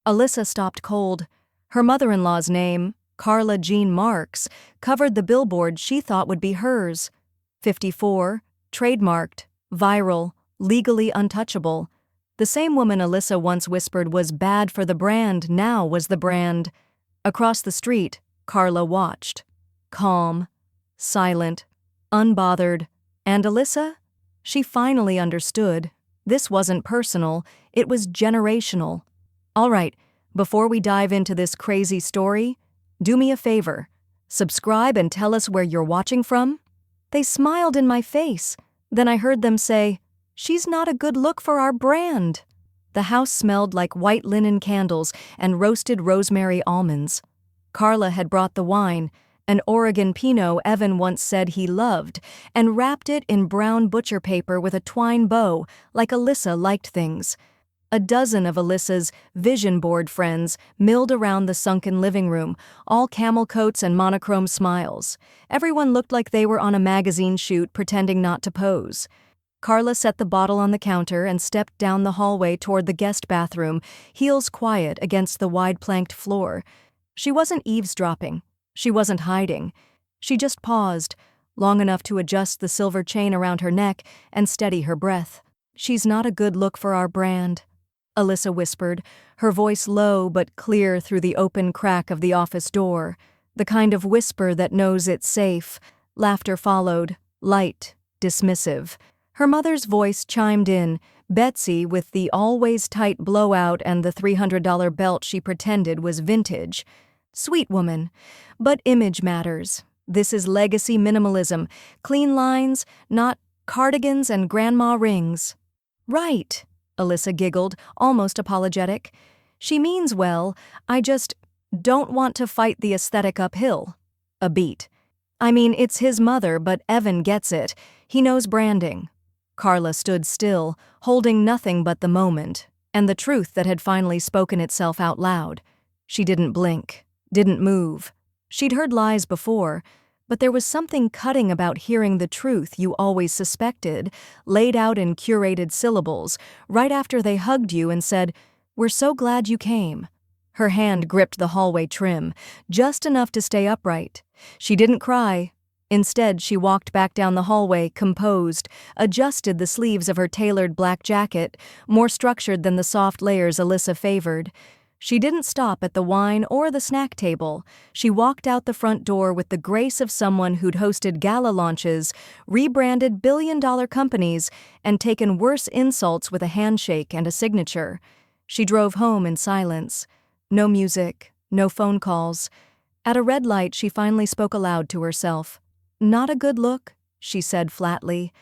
Alyssa stopped cold. Her mother-in-law's name, Carla Jean Marks, covered the billboard she thought would be hers. 54, trademarked, viral, legally untouchable. The same woman Alyssa once whispered was bad for the brand now was the brand. Across the street, Carla watched. Calm, silent, unbothered. And Alyssa? She finally understood. This wasn't personal, it was generational. All right, before we dive into this crazy story, do me a favor. Subscribe and tell us where you're watching from. They smiled in my face. Then I heard them say, "She's not a good look for our brand." The house smelled like white linen candles and roasted rosemary almonds. Carla had brought the wine, an Oregon Pinot Evan once said he loved, and wrapped it in brown butcher paper with a twine bow, like Alyssa liked things. A dozen of Alyssa's vision board friends milled around the sunken living room, all camel coats and monochrome smiles. Everyone looked like they were on a magazine shoot pretending not to pose. Carla set the bottle on the counter and stepped down the hallway toward the guest bathroom, heels quiet against the wide-planked floor. She wasn't eavesdropping. She wasn't hiding. She just paused, long enough to adjust the silver chain around her neck and steady her breath. "She's not a good look for our brand," Alyssa whispered, her voice low but clear through the open crack of the office door. The kind of whisper that knows it's safe. Laughter followed, light, dismissive. Her mother's voice chimed in, Betsy with the always tight blowout and the $300 belt she pretended was vintage. "Sweet woman. But image matters. This is legacy minimalism. Clean lines, not cardigans and grandma rings." "Right," Alyssa giggled, almost apologetic. "She means well, I just don't want to fight the aesthetic uphill." A beat. "I mean, it's his mother, but Evan gets it. He knows branding." Carla stood still, holding nothing but the moment, and the truth that had finally spoken itself out loud. She didn't blink, didn't move. She'd heard lies before, but there was something cutting about hearing the truth you always suspected, laid out in curated syllables, right after they hugged you and said, "We're so glad you came." Her hand gripped the hallway trim, just enough to stay upright. She didn't cry. Instead, she walked back down the hallway, composed, adjusted the sleeves of her tailored black jacket, more structured than the soft layers Alyssa favored. She didn't stop at the wine or the snack table. She walked out the front door with the grace of someone who'd hosted gala launches, rebranded billion-dollar companies, and taken worse insults with a handshake and a signature. She drove home in silence. No music, no phone calls. At a red light, she finally spoke aloud to herself. "Not a good look," she said flatly.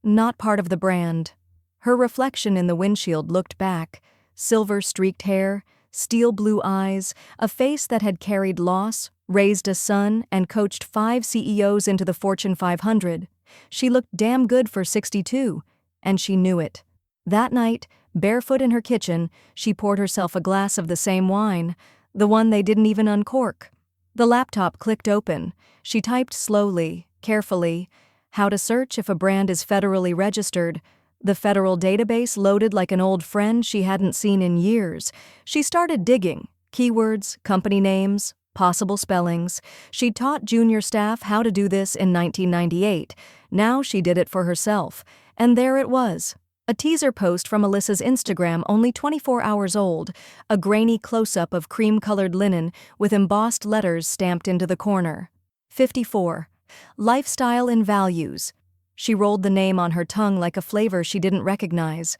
"Not part of the brand." Her reflection in the windshield looked back. Silver-streaked hair, steel blue eyes, a face that had carried loss, raised a son, and coached 5 CEOs into the Fortune 500. She looked damn good for 62, and she knew it. That night, barefoot in her kitchen, she poured herself a glass of the same wine, the one they didn't even uncork. The laptop clicked open. She typed slowly, carefully, how to search if a brand is federally registered. The federal database loaded like an old friend she hadn't seen in years. She started digging. Keywords, company names, possible spellings. She'd taught junior staff how to do this in 1998. Now she did it for herself. And there it was. A teaser post from Alyssa's Instagram, only 24 hours old. A grainy close-up of cream-colored linen with embossed letters stamped into the corner. 54. Lifestyle and values. She rolled the name on her tongue like a flavor she didn't recognize.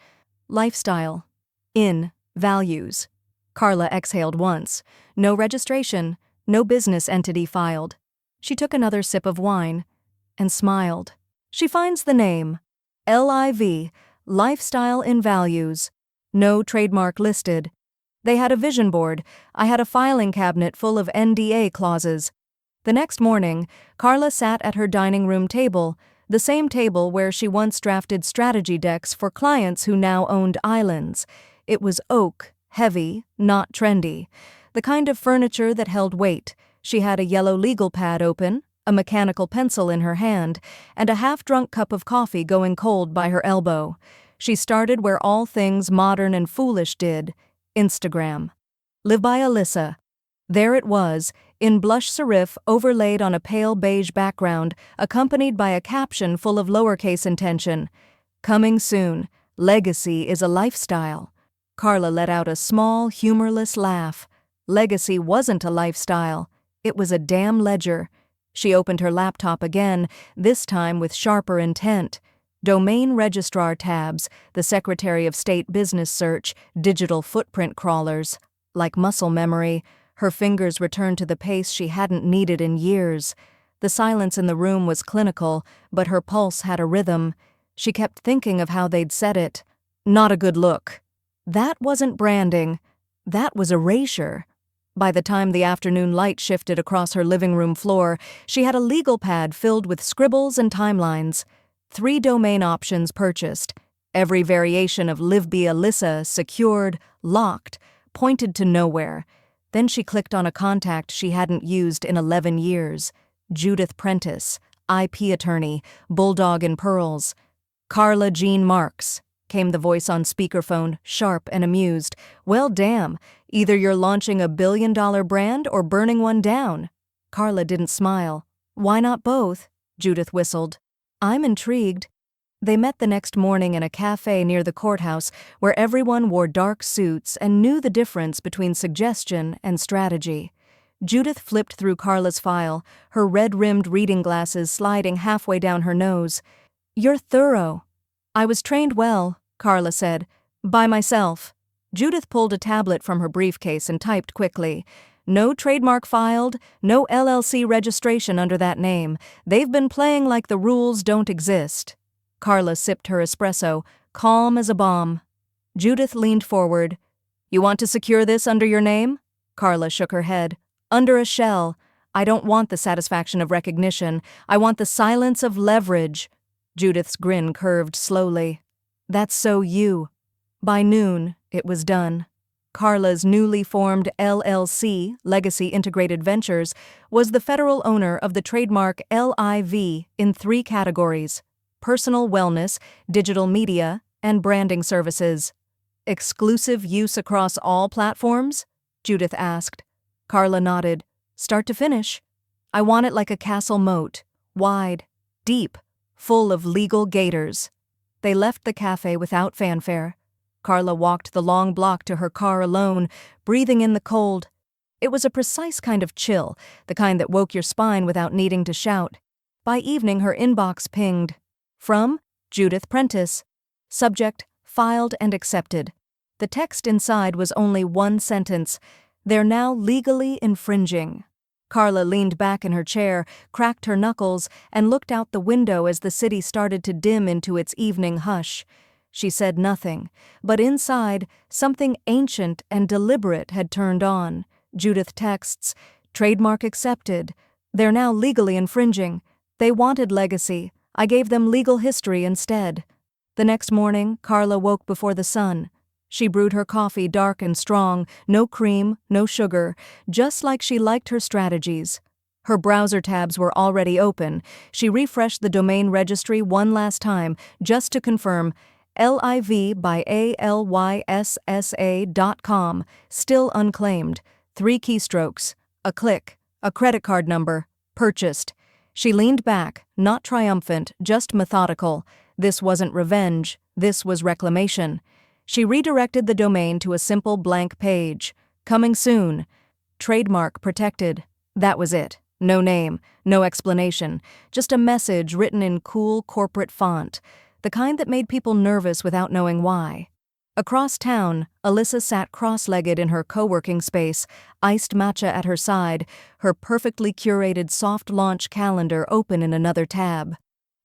Lifestyle. In. Values. Carla exhaled once. No registration, no business entity filed. She took another sip of wine and smiled. She finds the name. LIV. Lifestyle in Values. No trademark listed. They had a vision board. I had a filing cabinet full of NDA clauses. The next morning, Carla sat at her dining room table, the same table where she once drafted strategy decks for clients who now owned islands. It was oak, heavy, not trendy. The kind of furniture that held weight. She had a yellow legal pad open, a mechanical pencil in her hand, and a half-drunk cup of coffee going cold by her elbow. She started where all things modern and foolish did, Instagram. Live by Alyssa. There it was, in blush serif overlaid on a pale beige background, accompanied by a caption full of lowercase intention. Coming soon. Legacy is a lifestyle. Carla let out a small, humorless laugh. Legacy wasn't a lifestyle. It was a damn ledger. She opened her laptop again, this time with sharper intent. Domain registrar tabs, the Secretary of State business search, digital footprint crawlers. Like muscle memory, her fingers returned to the pace she hadn't needed in years. The silence in the room was clinical, but her pulse had a rhythm. She kept thinking of how they'd said it. Not a good look. That wasn't branding. That was erasure. By the time the afternoon light shifted across her living room floor, she had a legal pad filled with scribbles and timelines. 3 domain options purchased. Every variation of Live by Alyssa, secured, locked, pointed to nowhere. Then she clicked on a contact she hadn't used in 11 years. Judith Prentice, IP attorney, bulldog in pearls. Carla Jean Marks, came the voice on speakerphone, sharp and amused. Well, damn, either you're launching a billion-dollar brand or burning one down. Carla didn't smile. Why not both? Judith whistled. I'm intrigued. They met the next morning in a cafe near the courthouse where everyone wore dark suits and knew the difference between suggestion and strategy. Judith flipped through Carla's file, her red-rimmed reading glasses sliding halfway down her nose. You're thorough. I was trained well, Carla said. By myself. Judith pulled a tablet from her briefcase and typed quickly. No trademark filed, no LLC registration under that name. They've been playing like the rules don't exist. Carla sipped her espresso, calm as a bomb. Judith leaned forward. You want to secure this under your name? Carla shook her head. Under a shell. I don't want the satisfaction of recognition. I want the silence of leverage. Judith's grin curved slowly. That's so you. By noon, it was done. Carla's newly formed LLC, Legacy Integrated Ventures, was the federal owner of the trademark LIV in 3 categories: personal wellness, digital media, and branding services. Exclusive use across all platforms? Judith asked. Carla nodded. Start to finish. I want it like a castle moat, wide, deep, full of legal gators. They left the cafe without fanfare. Carla walked the long block to her car alone, breathing in the cold. It was a precise kind of chill, the kind that woke your spine without needing to shout. By evening, her inbox pinged. From Judith Prentice. Subject, filed and accepted. The text inside was only one sentence. They're now legally infringing. Carla leaned back in her chair, cracked her knuckles, and looked out the window as the city started to dim into its evening hush. She said nothing, but inside, something ancient and deliberate had turned on. Judith texts, trademark accepted. They're now legally infringing. They wanted legacy. I gave them legal history instead. The next morning, Carla woke before the sun. She brewed her coffee dark and strong, no cream, no sugar, just like she liked her strategies. Her browser tabs were already open. She refreshed the domain registry one last time, just to confirm. LIV by ALYSSA.com, still unclaimed. 3 keystrokes, a click, a credit card number, purchased. She leaned back, not triumphant, just methodical. This wasn't revenge, this was reclamation. She redirected the domain to a simple blank page. Coming soon. Trademark protected. That was it. No name, no explanation, just a message written in cool corporate font, the kind that made people nervous without knowing why. Across town, Alyssa sat cross-legged in her co-working space, iced matcha at her side, her perfectly curated soft launch calendar open in another tab.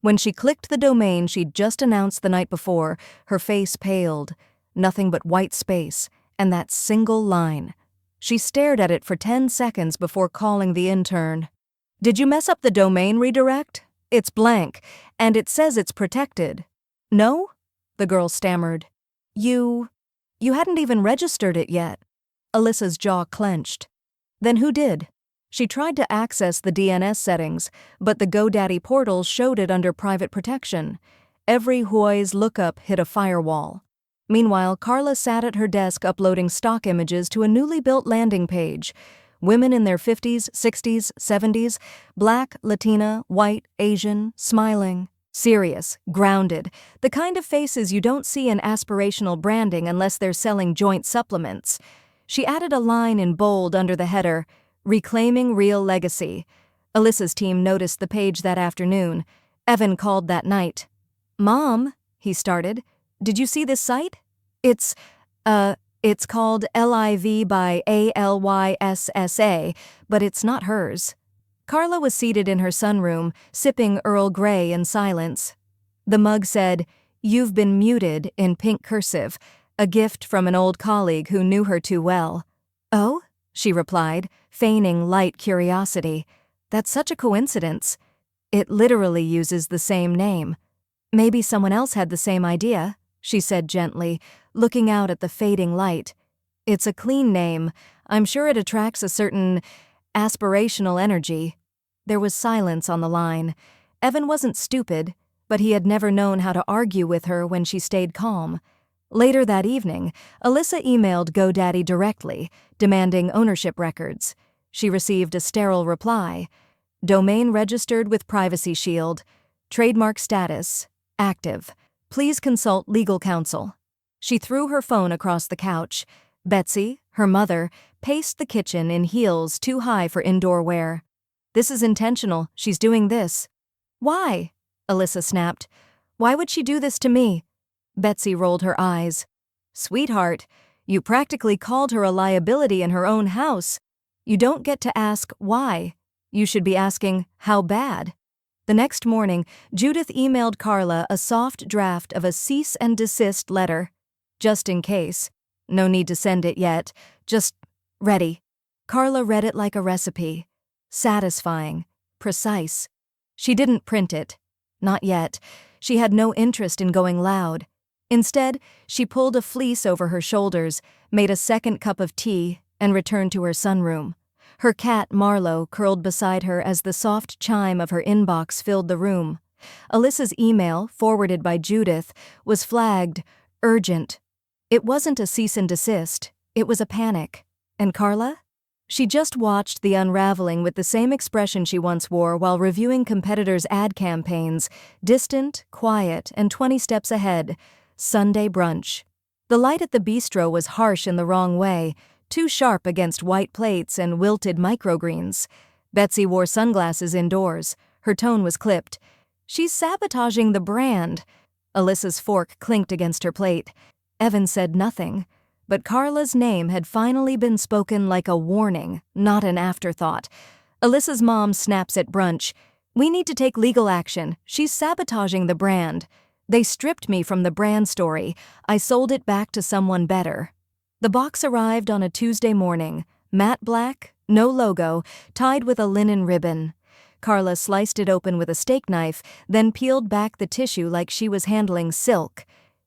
When she clicked the domain she'd just announced the night before, her face paled. Nothing but white space, and that single line. She stared at it for 10 seconds before calling the intern. Did you mess up the domain redirect? It's blank, and it says it's protected. No? The girl stammered. You hadn't even registered it yet. Alyssa's jaw clenched. Then who did? She tried to access the DNS settings, but the GoDaddy portal showed it under private protection. Every Hui's lookup hit a firewall. Meanwhile, Carla sat at her desk uploading stock images to a newly built landing page. Women in their 50s, 60s, 70s, black, Latina, white, Asian, smiling, serious, grounded, the kind of faces you don't see in aspirational branding unless they're selling joint supplements. She added a line in bold under the header, "Reclaiming Real Legacy." Alyssa's team noticed the page that afternoon. Evan called that night. "Mom," he started, "did you see this site? It's called LIV by ALYSSA, but it's not hers." Carla was seated in her sunroom, sipping Earl Grey in silence. The mug said, "You've been muted," in pink cursive, a gift from an old colleague who knew her too well. "Oh?" she replied, feigning light curiosity. "That's such a coincidence. It literally uses the same name. Maybe someone else had the same idea," she said gently, looking out at the fading light. "It's a clean name. I'm sure it attracts a certain aspirational energy." There was silence on the line. Evan wasn't stupid, but he had never known how to argue with her when she stayed calm. Later that evening, Alyssa emailed GoDaddy directly, demanding ownership records. She received a sterile reply. "Domain registered with Privacy Shield. Trademark status active. Please consult legal counsel." She threw her phone across the couch. Betsy, her mother, paced the kitchen in heels too high for indoor wear. "This is intentional. She's doing this." "Why?" Alyssa snapped. "Why would she do this to me?" Betsy rolled her eyes. "Sweetheart, you practically called her a liability in her own house. You don't get to ask why. You should be asking how bad." The next morning, Judith emailed Carla a soft draft of a cease and desist letter. "Just in case. No need to send it yet. Just ready." Carla read it like a recipe. Satisfying. Precise. She didn't print it. Not yet. She had no interest in going loud. Instead, she pulled a fleece over her shoulders, made a second cup of tea, and returned to her sunroom. Her cat, Marlowe, curled beside her as the soft chime of her inbox filled the room. Alyssa's email, forwarded by Judith, was flagged urgent. It wasn't a cease and desist. It was a panic. And Carla? She just watched the unraveling with the same expression she once wore while reviewing competitors' ad campaigns, distant, quiet, and 20 steps ahead. Sunday brunch. The light at the bistro was harsh in the wrong way, too sharp against white plates and wilted microgreens. Betsy wore sunglasses indoors. Her tone was clipped. "She's sabotaging the brand." Alyssa's fork clinked against her plate. Evan said nothing, but Carla's name had finally been spoken like a warning, not an afterthought. Alyssa's mom snaps at brunch. "We need to take legal action. She's sabotaging the brand. They stripped me from the brand story. I sold it back to someone better." The box arrived on a Tuesday morning, matte black, no logo, tied with a linen ribbon. Carla sliced it open with a steak knife, then peeled back the tissue like she was handling silk.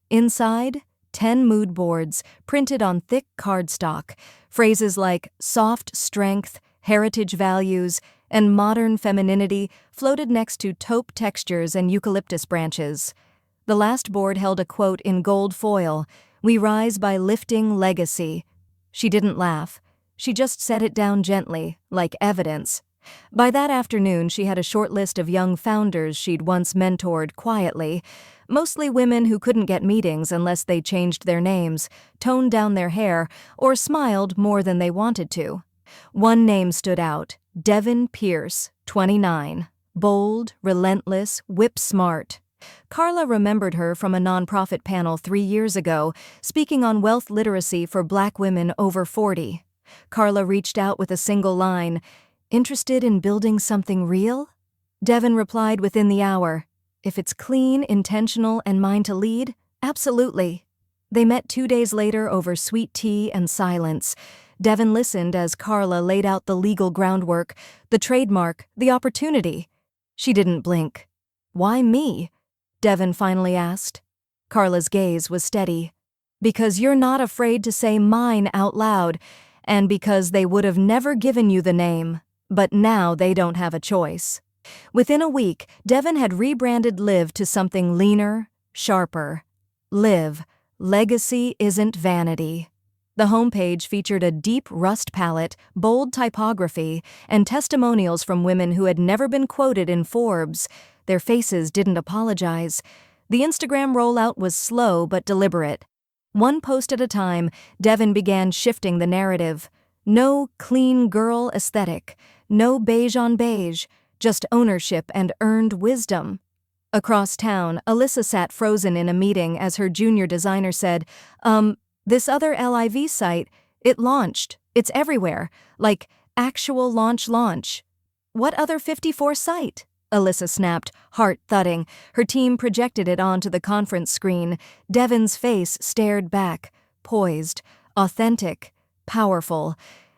Inside, 10 mood boards, printed on thick cardstock. Phrases like soft strength, heritage values, and modern femininity floated next to taupe textures and eucalyptus branches. The last board held a quote in gold foil, "We rise by lifting legacy." She didn't laugh. She just set it down gently, like evidence. By that afternoon, she had a short list of young founders she'd once mentored quietly, mostly women who couldn't get meetings unless they changed their names, toned down their hair, or smiled more than they wanted to. One name stood out, Devin Pierce, 29. Bold, relentless, whip-smart. Carla remembered her from a nonprofit panel 3 years ago, speaking on wealth literacy for Black women over 40. Carla reached out with a single line, "Interested in building something real?" Devin replied within the hour, "If it's clean, intentional, and mine to lead, absolutely." They met 2 days later over sweet tea and silence. Devin listened as Carla laid out the legal groundwork, the trademark, the opportunity. She didn't blink. "Why me?" Devin finally asked. Carla's gaze was steady. "Because you're not afraid to say mine out loud, and because they would have never given you the name, but now they don't have a choice." Within a week, Devin had rebranded Liv to something leaner, sharper. Liv, Legacy isn't vanity. The homepage featured a deep rust palette, bold typography, and testimonials from women who had never been quoted in Forbes. Their faces didn't apologize. The Instagram rollout was slow but deliberate. One post at a time, Devon began shifting the narrative. No clean girl aesthetic, no beige on beige, just ownership and earned wisdom. Across town, Alyssa sat frozen in a meeting as her junior designer said, this other LIV site, it launched. It's everywhere. Like, actual launch. What other 54 site? Alyssa snapped, heart thudding. Her team projected it onto the conference screen. Devon's face stared back, poised, authentic, powerful.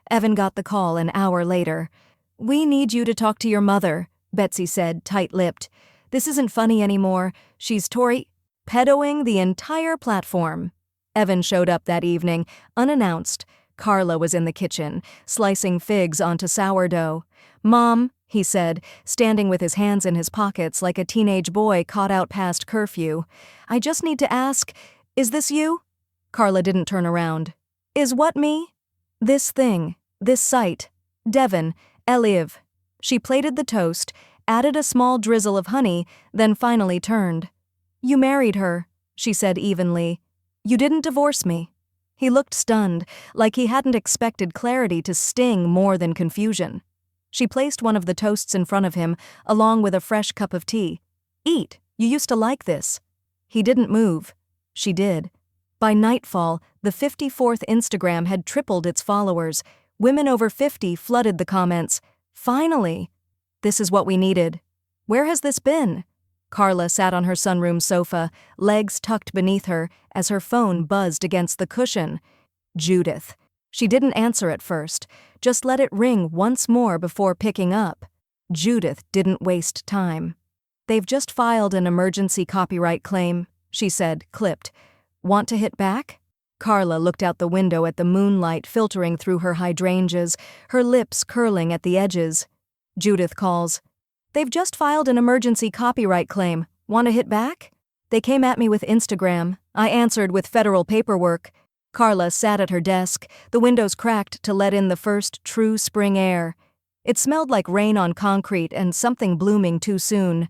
Evan got the call an hour later. "We need you to talk to your mother," Betsy said, tight-lipped. "This isn't funny anymore. She's pedoing the entire platform." Evan showed up that evening, unannounced. Carla was in the kitchen, slicing figs onto sourdough. "Mom," he said, standing with his hands in his pockets like a teenage boy caught out past curfew, "I just need to ask, is this you?" Carla didn't turn around. "Is what me?" "This thing, this site. Devon, Eliv." She plated the toast, added a small drizzle of honey, then finally turned. "You married her," she said evenly. "You didn't divorce me." He looked stunned, like he hadn't expected clarity to sting more than confusion. She placed one of the toasts in front of him, along with a fresh cup of tea. "Eat, you used to like this." He didn't move. She did. By nightfall, the 54th Instagram had tripled its followers. Women over 50 flooded the comments. "Finally! This is what we needed. Where has this been?" Carla sat on her sunroom sofa, legs tucked beneath her, as her phone buzzed against the cushion. Judith. She didn't answer at first, just let it ring once more before picking up. Judith didn't waste time. "They've just filed an emergency copyright claim," she said, clipped. "Want to hit back?" Carla looked out the window at the moonlight filtering through her hydrangeas, her lips curling at the edges. Judith calls. "They've just filed an emergency copyright claim. Want to hit back?" "They came at me with Instagram. I answered with federal paperwork." Carla sat at her desk, the windows cracked to let in the first true spring air. It smelled like rain on concrete and something blooming too soon.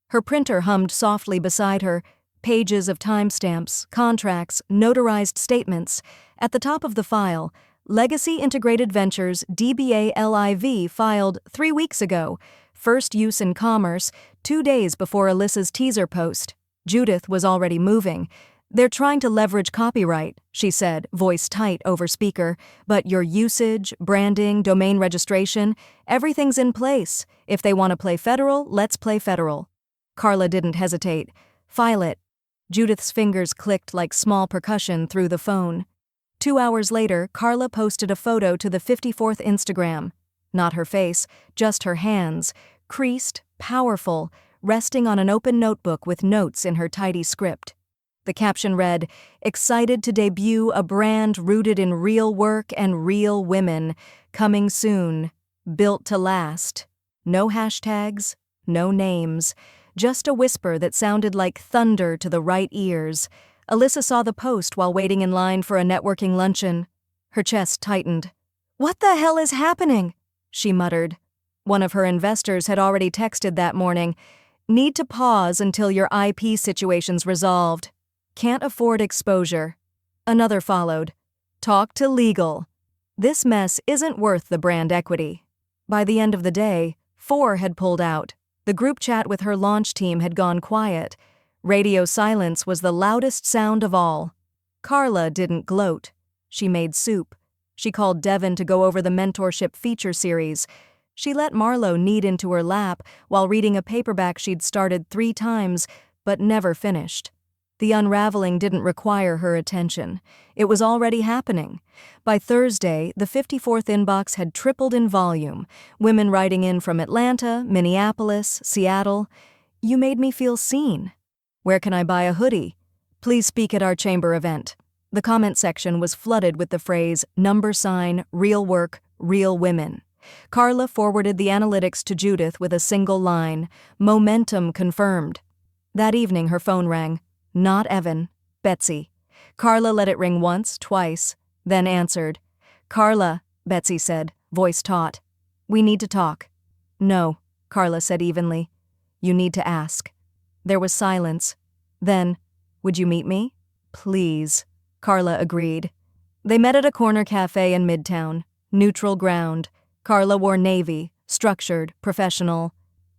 Her printer hummed softly beside her, pages of timestamps, contracts, notarized statements. At the top of the file, Legacy Integrated Ventures DBA LIV filed 3 weeks ago, first use in commerce, 2 days before Alyssa's teaser post. Judith was already moving. "They're trying to leverage copyright," she said, voice tight over speaker, "but your usage, branding, domain registration, everything's in place. If they want to play federal, let's play federal." Carla didn't hesitate. "File it." Judith's fingers clicked like small percussion through the phone. 2 hours later, Carla posted a photo to the 54th Instagram. Not her face, just her hands, creased, powerful, resting on an open notebook with notes in her tidy script. The caption read, "Excited to debut a brand rooted in real work and real women. Coming soon. Built to last." No hashtags, no names. Just a whisper that sounded like thunder to the right ears. Alyssa saw the post while waiting in line for a networking luncheon. Her chest tightened. "What the hell is happening?" she muttered. One of her investors had already texted that morning, "Need to pause until your IP situation's resolved. Can't afford exposure." Another followed. "Talk to legal. This mess isn't worth the brand equity." By the end of the day, 4 had pulled out. The group chat with her launch team had gone quiet. Radio silence was the loudest sound of all. Carla didn't gloat. She made soup. She called Devon to go over the mentorship feature series. She let Marlo knead into her lap while reading a paperback she'd started 3 times, but never finished. The unraveling didn't require her attention. It was already happening. By Thursday, the 54th inbox had tripled in volume, women writing in from Atlanta, Minneapolis, Seattle. "You made me feel seen." "Where can I buy a hoodie?" "Please speak at our chamber event." The comment section was flooded with the phrase, "real work, real women." Carla forwarded the analytics to Judith with a single line, "Momentum confirmed." That evening her phone rang. Not Evan. Betsy. Carla let it ring once, twice, then answered. "Carla," Betsy said, voice taut. "We need to talk." "No," Carla said evenly. "You need to ask." There was silence. Then, "Would you meet me?" "Please," Carla agreed. They met at a corner cafe in Midtown. Neutral ground. Carla wore navy, structured, professional.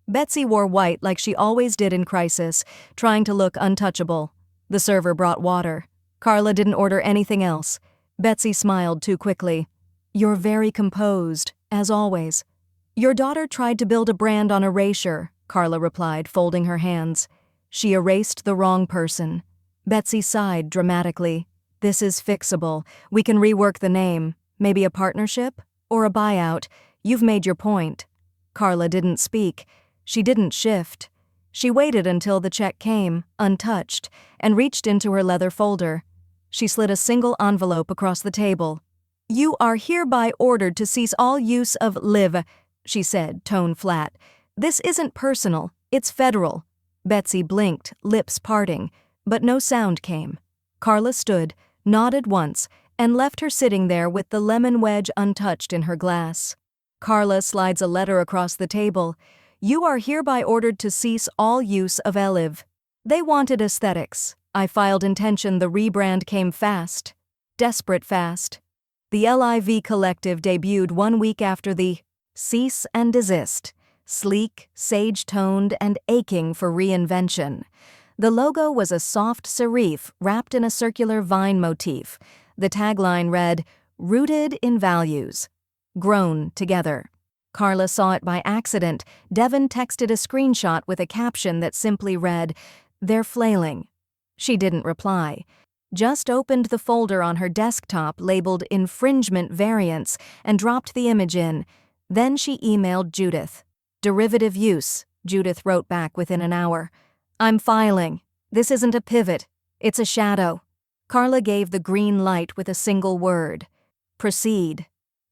Betsy wore white like she always did in crisis, trying to look untouchable. The server brought water. Carla didn't order anything else. Betsy smiled too quickly. "You're very composed, as always." "Your daughter tried to build a brand on erasure," Carla replied, folding her hands. "She erased the wrong person." Betsy sighed dramatically. "This is fixable. We can rework the name. Maybe a partnership? Or a buyout. You've made your point." Carla didn't speak. She didn't shift. She waited until the check came, untouched, and reached into her leather folder. She slid a single envelope across the table. "You are hereby ordered to cease all use of live," she said, tone flat. "This isn't personal, it's federal." Betsy blinked, lips parting, but no sound came. Carla stood, nodded once, and left her sitting there with the lemon wedge untouched in her glass. Carla slides a letter across the table. "You are hereby ordered to cease all use of Eliv." They wanted aesthetics. I filed intention the rebrand came fast. Desperate fast. The LIV Collective debuted 1 week after the Cease and Desist. Sleek, sage-toned, and aching for reinvention. The logo was a soft serif wrapped in a circular vine motif. The tagline read, "Rooted in values. Grown together." Carla saw it by accident. Devin texted a screenshot with a caption that simply read, "They're flailing." She didn't reply. Just opened the folder on her desktop labeled Infringement Variants and dropped the image in. Then she emailed Judith. "Derivative use," Judith wrote back within an hour. "I'm filing. This isn't a pivot. It's a shadow." Carla gave the green light with a single word. "Proceed."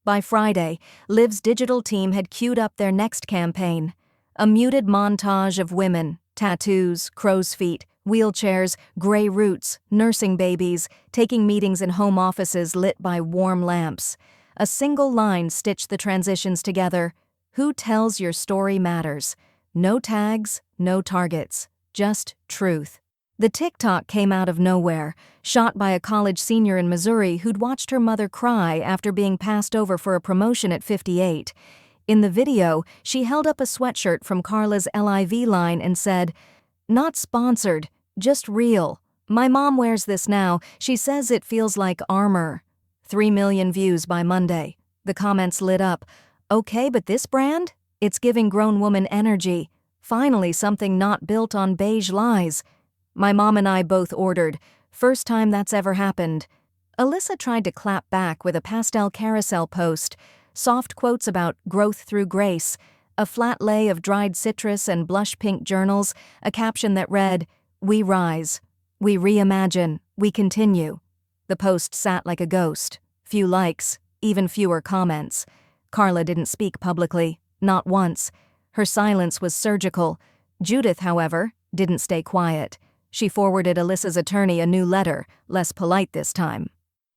By Friday, Liv's digital team had queued up their next campaign. A muted montage of women, tattoos, crow's feet, wheelchairs, gray roots, nursing babies, taking meetings in home offices lit by warm lamps. A single line stitched the transitions together. "Who tells your story matters." No tags, no targets, just truth. The TikTok came out of nowhere, shot by a college senior in Missouri who'd watched her mother cry after being passed over for a promotion at 58. In the video, she held up a sweatshirt from Carla's LIV line and said, "Not sponsored, just real. My mom wears this now. She says it feels like armor." 3 million views by Monday. The comments lit up. "Okay, but this brand? It's giving grown woman energy. Finally something not built on beige lies." "My mom and I both ordered. First time that's ever happened." Alyssa tried to clap back with a pastel carousel post, soft quotes about growth through grace, a flat lay of dried citrus and blush pink journals, a caption that read, "We rise. We reimagine. We continue." The post sat like a ghost. Few likes, even fewer comments. Carla didn't speak publicly, not once. Her silence was surgical. Judith, however, didn't stay quiet. She forwarded Alyssa's attorney a new letter, less polite this time.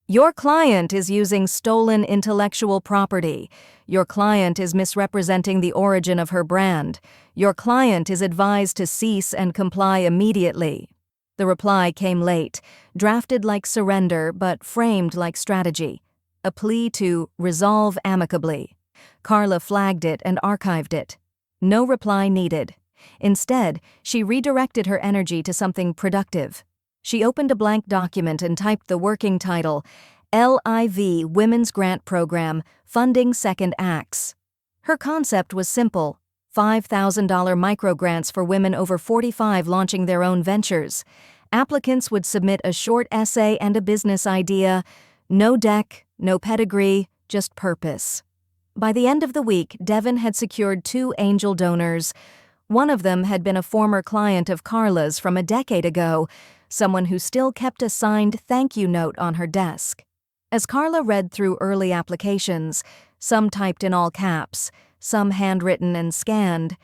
"Your client is using stolen intellectual property. Your client is misrepresenting the origin of her brand. Your client is advised to cease and comply immediately." The reply came late, drafted like surrender but framed like strategy. A plea to resolve amicably. Carla flagged it and archived it. No reply needed. Instead, she redirected her energy to something productive. She opened a blank document and typed the working title, LIV Women's Grant Program, Funding Second Acts. Her concept was simple, $5,000 microgrants for women over 45 launching their own ventures. Applicants would submit a short essay and a business idea. No deck, no pedigree, just purpose. By the end of the week, Devin had secured 2 angel donors. One of them had been a former client of Carla's from a decade ago, someone who still kept a signed thank you note on her desk. As Carla read through early applications, some typed in all caps, some handwritten and scanned,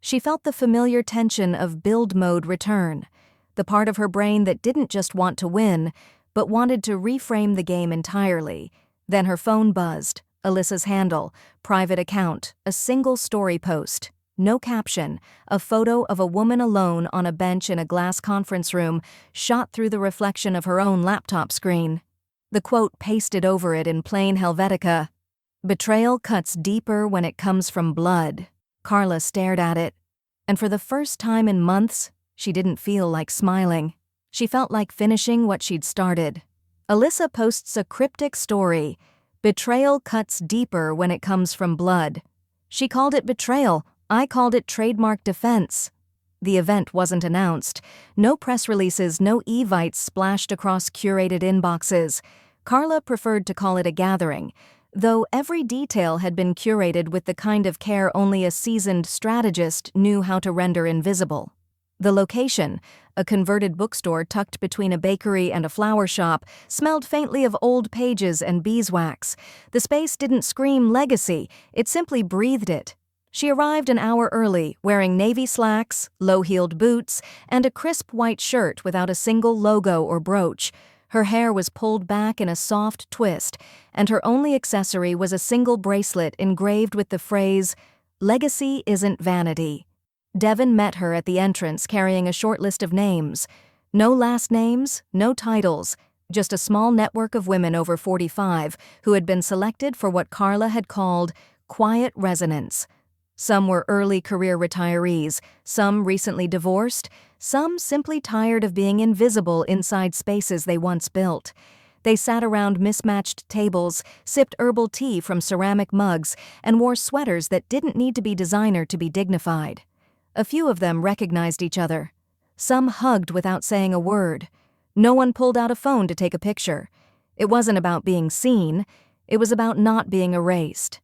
she felt the familiar tension of build mode return, the part of her brain that didn't just want to win, but wanted to reframe the game entirely. Then her phone buzzed. Alyssa's handle, private account, a single story post. No caption, a photo of a woman alone on a bench in a glass conference room shot through the reflection of her own laptop screen. The quote pasted over it in plain Helvetica. "Betrayal cuts deeper when it comes from blood." Carla stared at it, and for the first time in months, she didn't feel like smiling. She felt like finishing what she'd started. Alyssa posts a cryptic story. "Betrayal cuts deeper when it comes from blood." She called it betrayal. I called it trademark defense. The event wasn't announced. No press releases, no evites splashed across curated inboxes. Carla preferred to call it a gathering, though every detail had been curated with the kind of care only a seasoned strategist knew how to render invisible. The location, a converted bookstore tucked between a bakery and a flower shop, smelled faintly of old pages and beeswax. The space didn't scream legacy, it simply breathed it. She arrived an hour early, wearing navy slacks, low-heeled boots, and a crisp white shirt without a single logo or brooch. Her hair was pulled back in a soft twist, and her only accessory was a single bracelet engraved with the phrase, "Legacy isn't vanity." Devin met her at the entrance carrying a short list of names. No last names, no titles, just a small network of women over 45 who had been selected for what Carla had called quiet resonance. Some were early career retirees, some recently divorced, some simply tired of being invisible inside spaces they once built. They sat around mismatched tables, sipped herbal tea from ceramic mugs, and wore sweaters that didn't need to be designer to be dignified. A few of them recognized each other. Some hugged without saying a word. No one pulled out a phone to take a picture. It wasn't about being seen, it was about not being erased.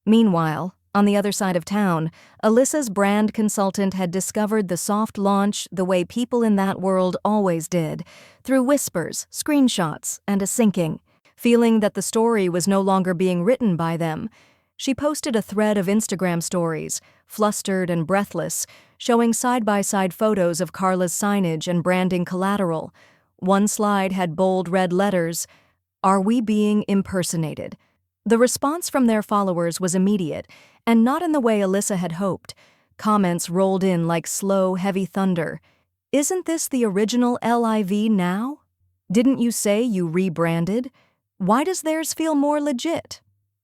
Meanwhile, on the other side of town, Alyssa's brand consultant had discovered the soft launch the way people in that world always did, through whispers, screenshots, and a syncing. Feeling that the story was no longer being written by them, she posted a thread of Instagram stories, flustered and breathless, showing side-by-side photos of Carla's signage and branding collateral. One slide had bold red letters, "Are we being impersonated?" The response from their followers was immediate, and not in the way Alyssa had hoped. Comments rolled in like slow, heavy thunder. "Isn't this the original LIV now? Didn't you say you rebranded? Why does theirs feel more legit?"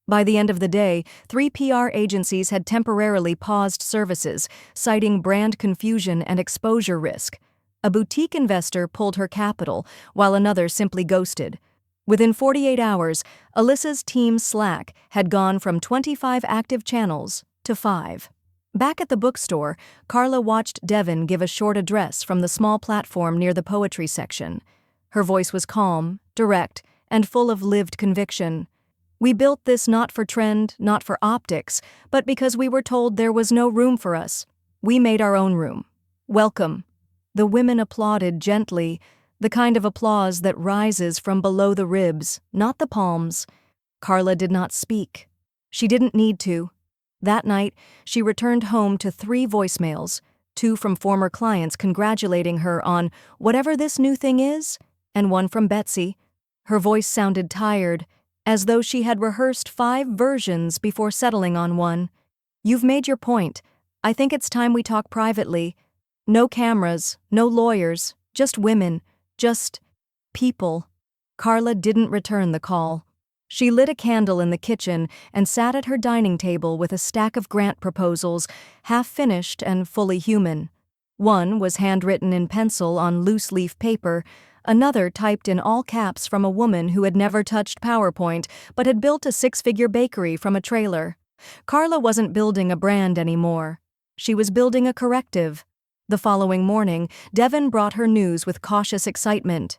By the end of the day, 3 PR agencies had temporarily paused services, citing brand confusion and exposure risk. A boutique investor pulled her capital, while another simply ghosted. Within 48 hours, Alyssa's team Slack had gone from 25 active channels to 5. Back at the bookstore, Carla watched Devin give a short address from the small platform near the poetry section. Her voice was calm, direct, and full of lived conviction. "We built this not for trend, not for optics, but because we were told there was no room for us. We made our own room. Welcome." The women applauded gently, the kind of applause that rises from below the ribs, not the palms. Carla did not speak. She didn't need to. That night, she returned home to 3 voicemails, 2 from former clients congratulating her on whatever this new thing is, and 1 from Betsy. Her voice sounded tired, as though she had rehearsed 5 versions before settling on one. "You've made your point. I think it's time we talk privately. No cameras, no lawyers, just women. Just people." Carla didn't return the call. She lit a candle in the kitchen and sat at her dining table with a stack of grant proposals, half-finished and fully human. One was handwritten in pencil on loose-leaf paper, another typed in all caps from a woman who had never touched PowerPoint but had built a 6-figure bakery from a trailer. Carla wasn't building a brand anymore. She was building a corrective. The following morning, Devin brought her news with cautious excitement.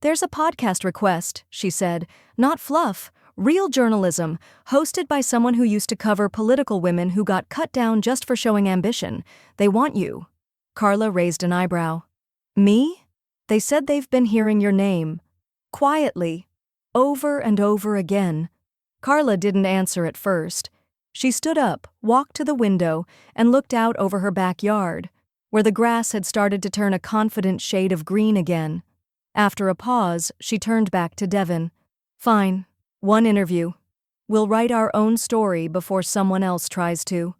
"There's a podcast request," she said. "Not fluff, real journalism, hosted by someone who used to cover political women who got cut down just for showing ambition. They want you." Carla raised an eyebrow. "Me? They said they've been hearing your name. Quietly. Over and over again." Carla didn't answer at first. She stood up, walked to the window, and looked out over her backyard, where the grass had started to turn a confident shade of green again. After a pause, she turned back to Devin. Fine. One interview. We'll write our own story before someone else tries to.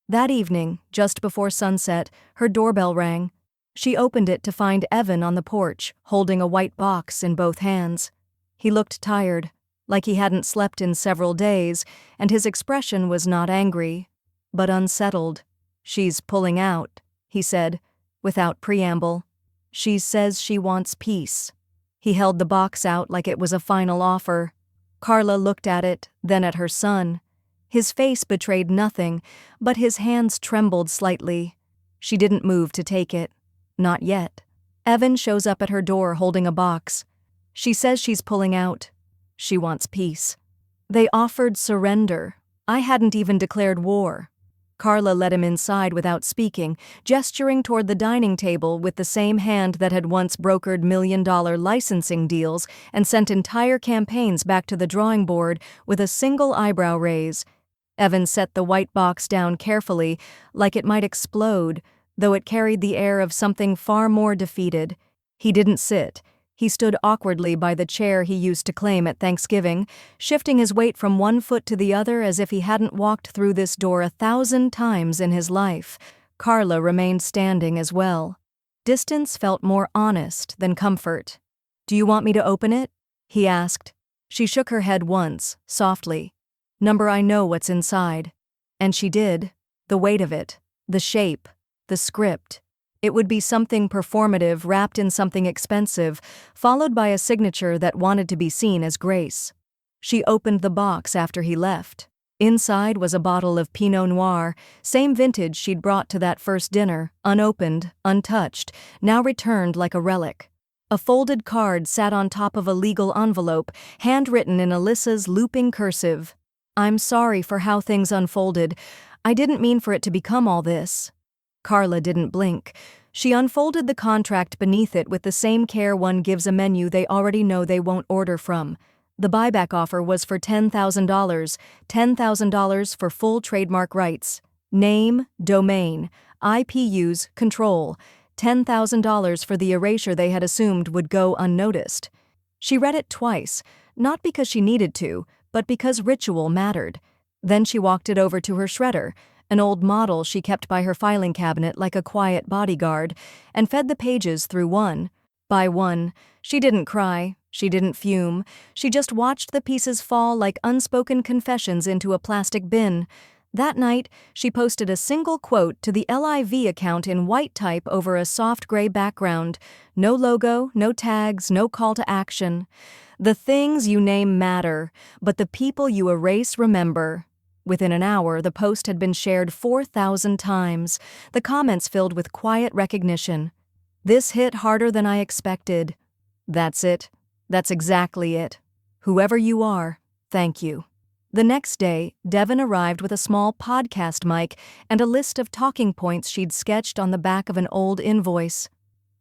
That evening, just before sunset, her doorbell rang. She opened it to find Evan on the porch, holding a white box in both hands. He looked tired, like he hadn't slept in several days, and his expression was not angry, but unsettled. She's pulling out, he said, without preamble. She says she wants peace. He held the box out like it was a final offer. Carla looked at it, then at her son. His face betrayed nothing, but his hands trembled slightly. She didn't move to take it. Not yet. Evan shows up at her door holding a box. She says she's pulling out. She wants peace. They offered surrender. I hadn't even declared war. Carla led him inside without speaking, gesturing toward the dining table with the same hand that had once brokered million-dollar licensing deals and sent entire campaigns back to the drawing board with a single eyebrow raise. Evan set the white box down carefully, like it might explode, though it carried the air of something far more defeated. He didn't sit. He stood awkwardly by the chair he used to claim at Thanksgiving, shifting his weight from one foot to the other as if he hadn't walked through this door 1,000 times in his life. Carla remained standing as well. Distance felt more honest than comfort. "Do you want me to open it?" he asked. She shook her head once, softly. "Number, I know what's inside." And she did. The weight of it. The shape. The script. It would be something performative wrapped in something expensive, followed by a signature that wanted to be seen as grace. She opened the box after he left. Inside was a bottle of Pinot Noir, same vintage she'd brought to that first dinner, unopened, untouched, now returned like a relic. A folded card sat on top of a legal envelope, handwritten in Alyssa's looping cursive. "I'm sorry for how things unfolded. I didn't mean for it to become all this." Carla didn't blink. She unfolded the contract beneath it with the same care one gives a menu they already know they won't order from. The buyback offer was for $10,000, $10,000 for full trademark rights. Name, domain, IPUs, control, $10,000 for the erasure they had assumed would go unnoticed. She read it twice, not because she needed to, but because ritual mattered. Then she walked it over to her shredder, an old model she kept by her filing cabinet like a quiet bodyguard, and fed the pages through one by one. She didn't cry, she didn't fume, she just watched the pieces fall like unspoken confessions into a plastic bin. That night, she posted a single quote to the LIV account in white type over a soft gray background. No logo, no tags, no call to action. The things you name matter, but the people you erase remember. Within an hour, the post had been shared 4,000 times, the comments filled with quiet recognition. "This hit harder than I expected." "That's it. That's exactly it. Whoever you are, thank you." The next day, Devin arrived with a small podcast mic and a list of talking points she'd sketched on the back of an old invoice.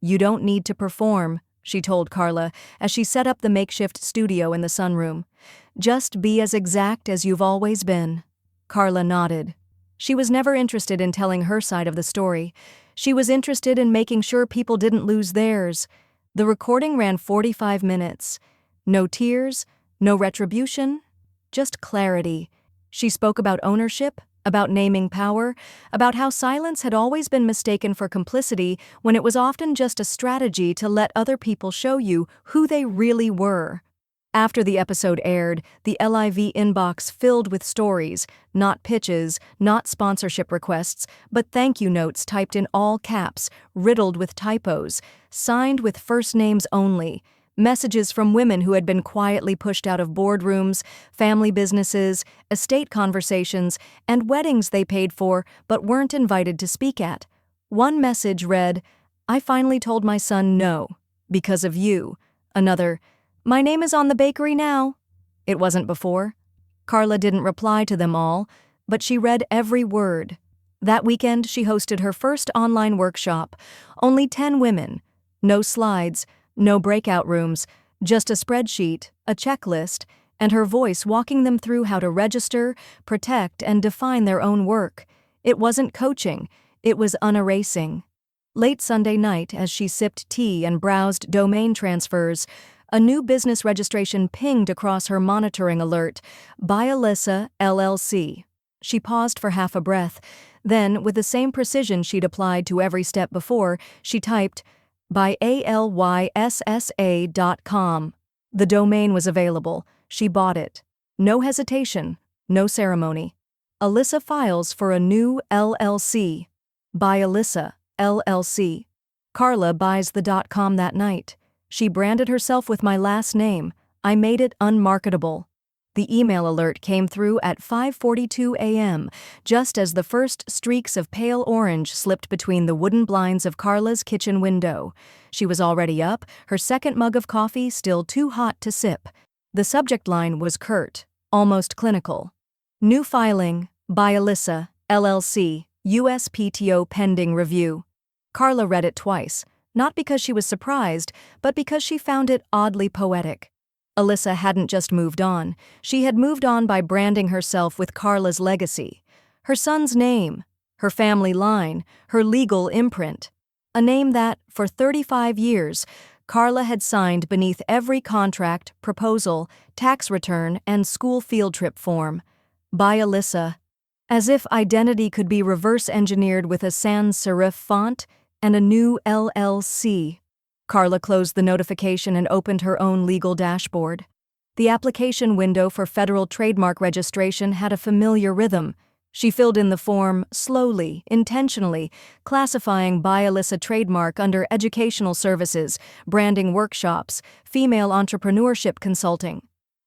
"You don't need to perform," she told Carla as she set up the makeshift studio in the sunroom. "Just be as exact as you've always been." Carla nodded. She was never interested in telling her side of the story. She was interested in making sure people didn't lose theirs. The recording ran 45 minutes. No tears, no retribution, just clarity. She spoke about ownership, about naming power, about how silence had always been mistaken for complicity when it was often just a strategy to let other people show you who they really were. After the episode aired, the LIV inbox filled with stories, not pitches, not sponsorship requests, but thank you notes typed in all caps, riddled with typos, signed with first names only, messages from women who had been quietly pushed out of boardrooms, family businesses, estate conversations, and weddings they paid for but weren't invited to speak at. One message read, "I finally told my son no, because of you." Another, "My name is on the bakery now." It wasn't before. Carla didn't reply to them all, but she read every word. That weekend, she hosted her first online workshop. Only 10 women. No slides, no breakout rooms, just a spreadsheet, a checklist, and her voice walking them through how to register, protect, and define their own work. It wasn't coaching. It was unerasing. Late Sunday night, as she sipped tea and browsed domain transfers, a new business registration pinged across her monitoring alert, by Alyssa, LLC. She paused for half a breath. Then, with the same precision she'd applied to every step before, she typed, by ALYSSA.com. The domain was available. She bought it. No hesitation, no ceremony. Alyssa files for a new LLC. By Alyssa, LLC. Carla buys the .com that night. She branded herself with my last name. I made it unmarketable. The email alert came through at 5:42 a.m., just as the first streaks of pale orange slipped between the wooden blinds of Carla's kitchen window. She was already up, her second mug of coffee still too hot to sip. The subject line was curt, almost clinical. New filing, by Alyssa, LLC, USPTO pending review. Carla read it twice, not because she was surprised, but because she found it oddly poetic. Alyssa hadn't just moved on, she had moved on by branding herself with Carla's legacy. Her son's name, her family line, her legal imprint. A name that, for 35 years, Carla had signed beneath every contract, proposal, tax return, and school field trip form. By Alyssa. As if identity could be reverse-engineered with a sans serif font and a new LLC. Carla closed the notification and opened her own legal dashboard. The application window for federal trademark registration had a familiar rhythm. She filled in the form slowly, intentionally, classifying by Alyssa trademark under educational services, branding workshops, female entrepreneurship consulting.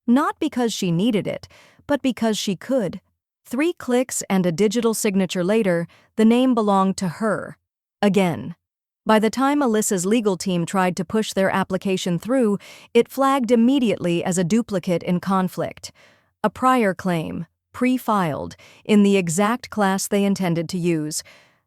Not because she needed it, but because she could. 3 clicks and a digital signature later, the name belonged to her. Again. By the time Alyssa's legal team tried to push their application through, it flagged immediately as a duplicate in conflict. A prior claim, pre-filed, in the exact class they intended to use.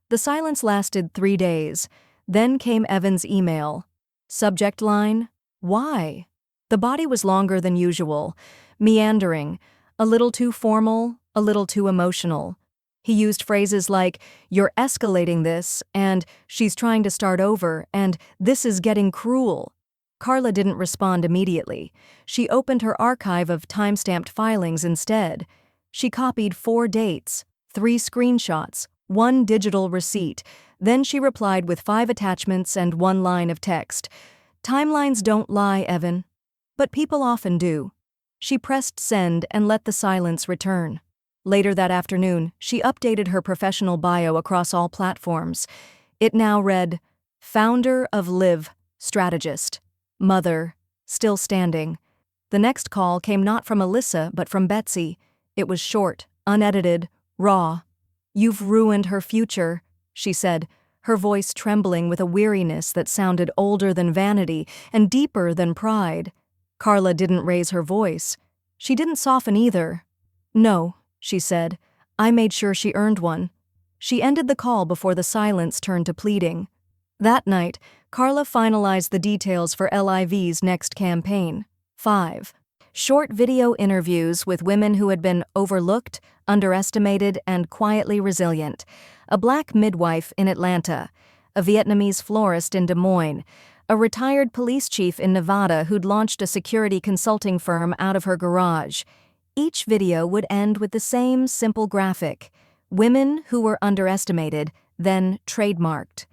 The silence lasted 3 days. Then came Evan's email. Subject line, why? The body was longer than usual, meandering, a little too formal, a little too emotional. He used phrases like, "You're escalating this," and "She's trying to start over," and "This is getting cruel." Carla didn't respond immediately. She opened her archive of timestamped filings instead. She copied 4 dates, 3 screenshots, 1 digital receipt. Then she replied with 5 attachments and 1 line of text. Timelines don't lie, Evan. But people often do. She pressed send and let the silence return. Later that afternoon, she updated her professional bio across all platforms. It now read, founder of Live, strategist, mother, still standing. The next call came not from Alyssa but from Betsy. It was short, unedited, raw. "You've ruined her future," she said, her voice trembling with a weariness that sounded older than vanity and deeper than pride. Carla didn't raise her voice. She didn't soften either. "No," she said. "I made sure she earned one." She ended the call before the silence turned to pleading. That night, Carla finalized the details for LIV's next campaign. 5 short video interviews with women who had been overlooked, underestimated, and quietly resilient. A black midwife in Atlanta, a Vietnamese florist in Des Moines, a retired police chief in Nevada who'd launched a security consulting firm out of her garage. Each video would end with the same simple graphic: women who were underestimated, then trademarked.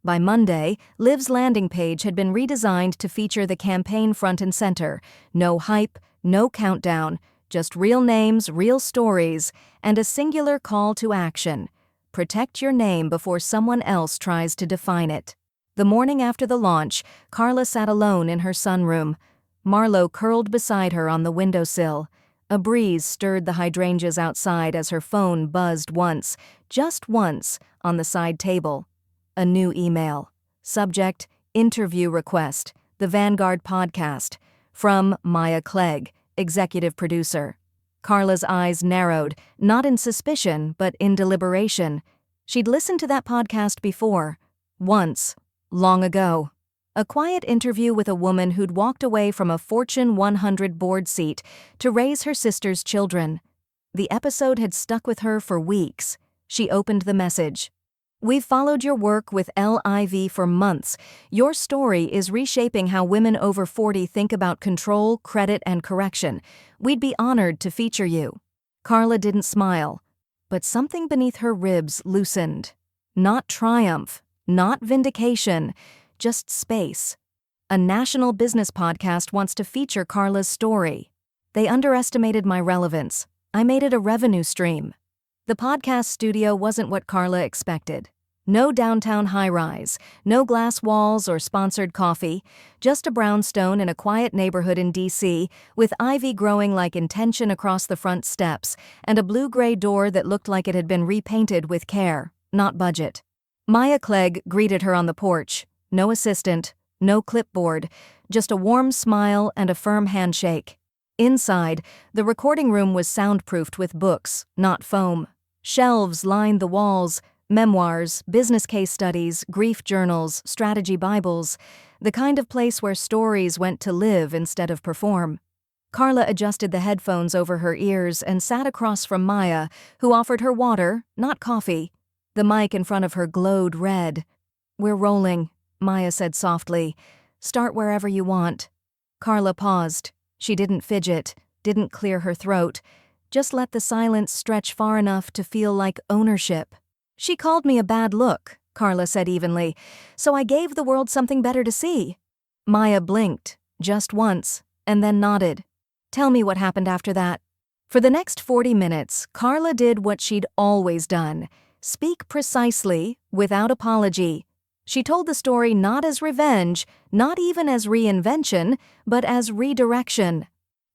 By Monday, Liv's landing page had been redesigned to feature the campaign front and center. No hype, no countdown, just real names, real stories, and a singular call to action. Protect your name before someone else tries to define it. The morning after the launch, Carla sat alone in her sunroom. Marlo curled beside her on the windowsill. A breeze stirred the hydrangeas outside as her phone buzzed once, just once, on the side table. A new email. Subject, interview request, the Vanguard podcast. From Maya Clegg, executive producer. Carla's eyes narrowed, not in suspicion, but in deliberation. She'd listened to that podcast before. Once. Long ago. A quiet interview with a woman who'd walked away from a Fortune 100 board seat to raise her sister's children. The episode had stuck with her for weeks. She opened the message. We've followed your work with LIV for months. Your story is reshaping how women over 40 think about control, credit, and correction. We'd be honored to feature you." Carla didn't smile, but something beneath her ribs loosened. Not triumph, not vindication, just space. A national business podcast wants to feature Carla's story. They underestimated my relevance. I made it a revenue stream. The podcast studio wasn't what Carla expected. No downtown high-rise, no glass walls or sponsored coffee, just a brownstone in a quiet neighborhood in D.C. with ivy growing like intention across the front steps and a blue-gray door that looked like it had been repainted with care, not budget. Maya Clegg greeted her on the porch. No assistant, no clipboard, just a warm smile and a firm handshake. Inside, the recording room was soundproofed with books, not foam. Shelves lined the walls, memoirs, business case studies, grief journals, strategy Bibles, the kind of place where stories went to live instead of perform. Carla adjusted the headphones over her ears and sat across from Maya, who offered her water, not coffee. The mic in front of her glowed red. "We're rolling," Maya said softly. "Start wherever you want." Carla paused. She didn't fidget, didn't clear her throat, just let the silence stretch far enough to feel like ownership. "She called me a bad look," Carla said evenly, "so I gave the world something better to see." Maya blinked, just once, and then nodded. "Tell me what happened after that." For the next 40 minutes, Carla did what she'd always done: speak precisely, without apology. She told the story not as revenge, not even as reinvention, but as redirection.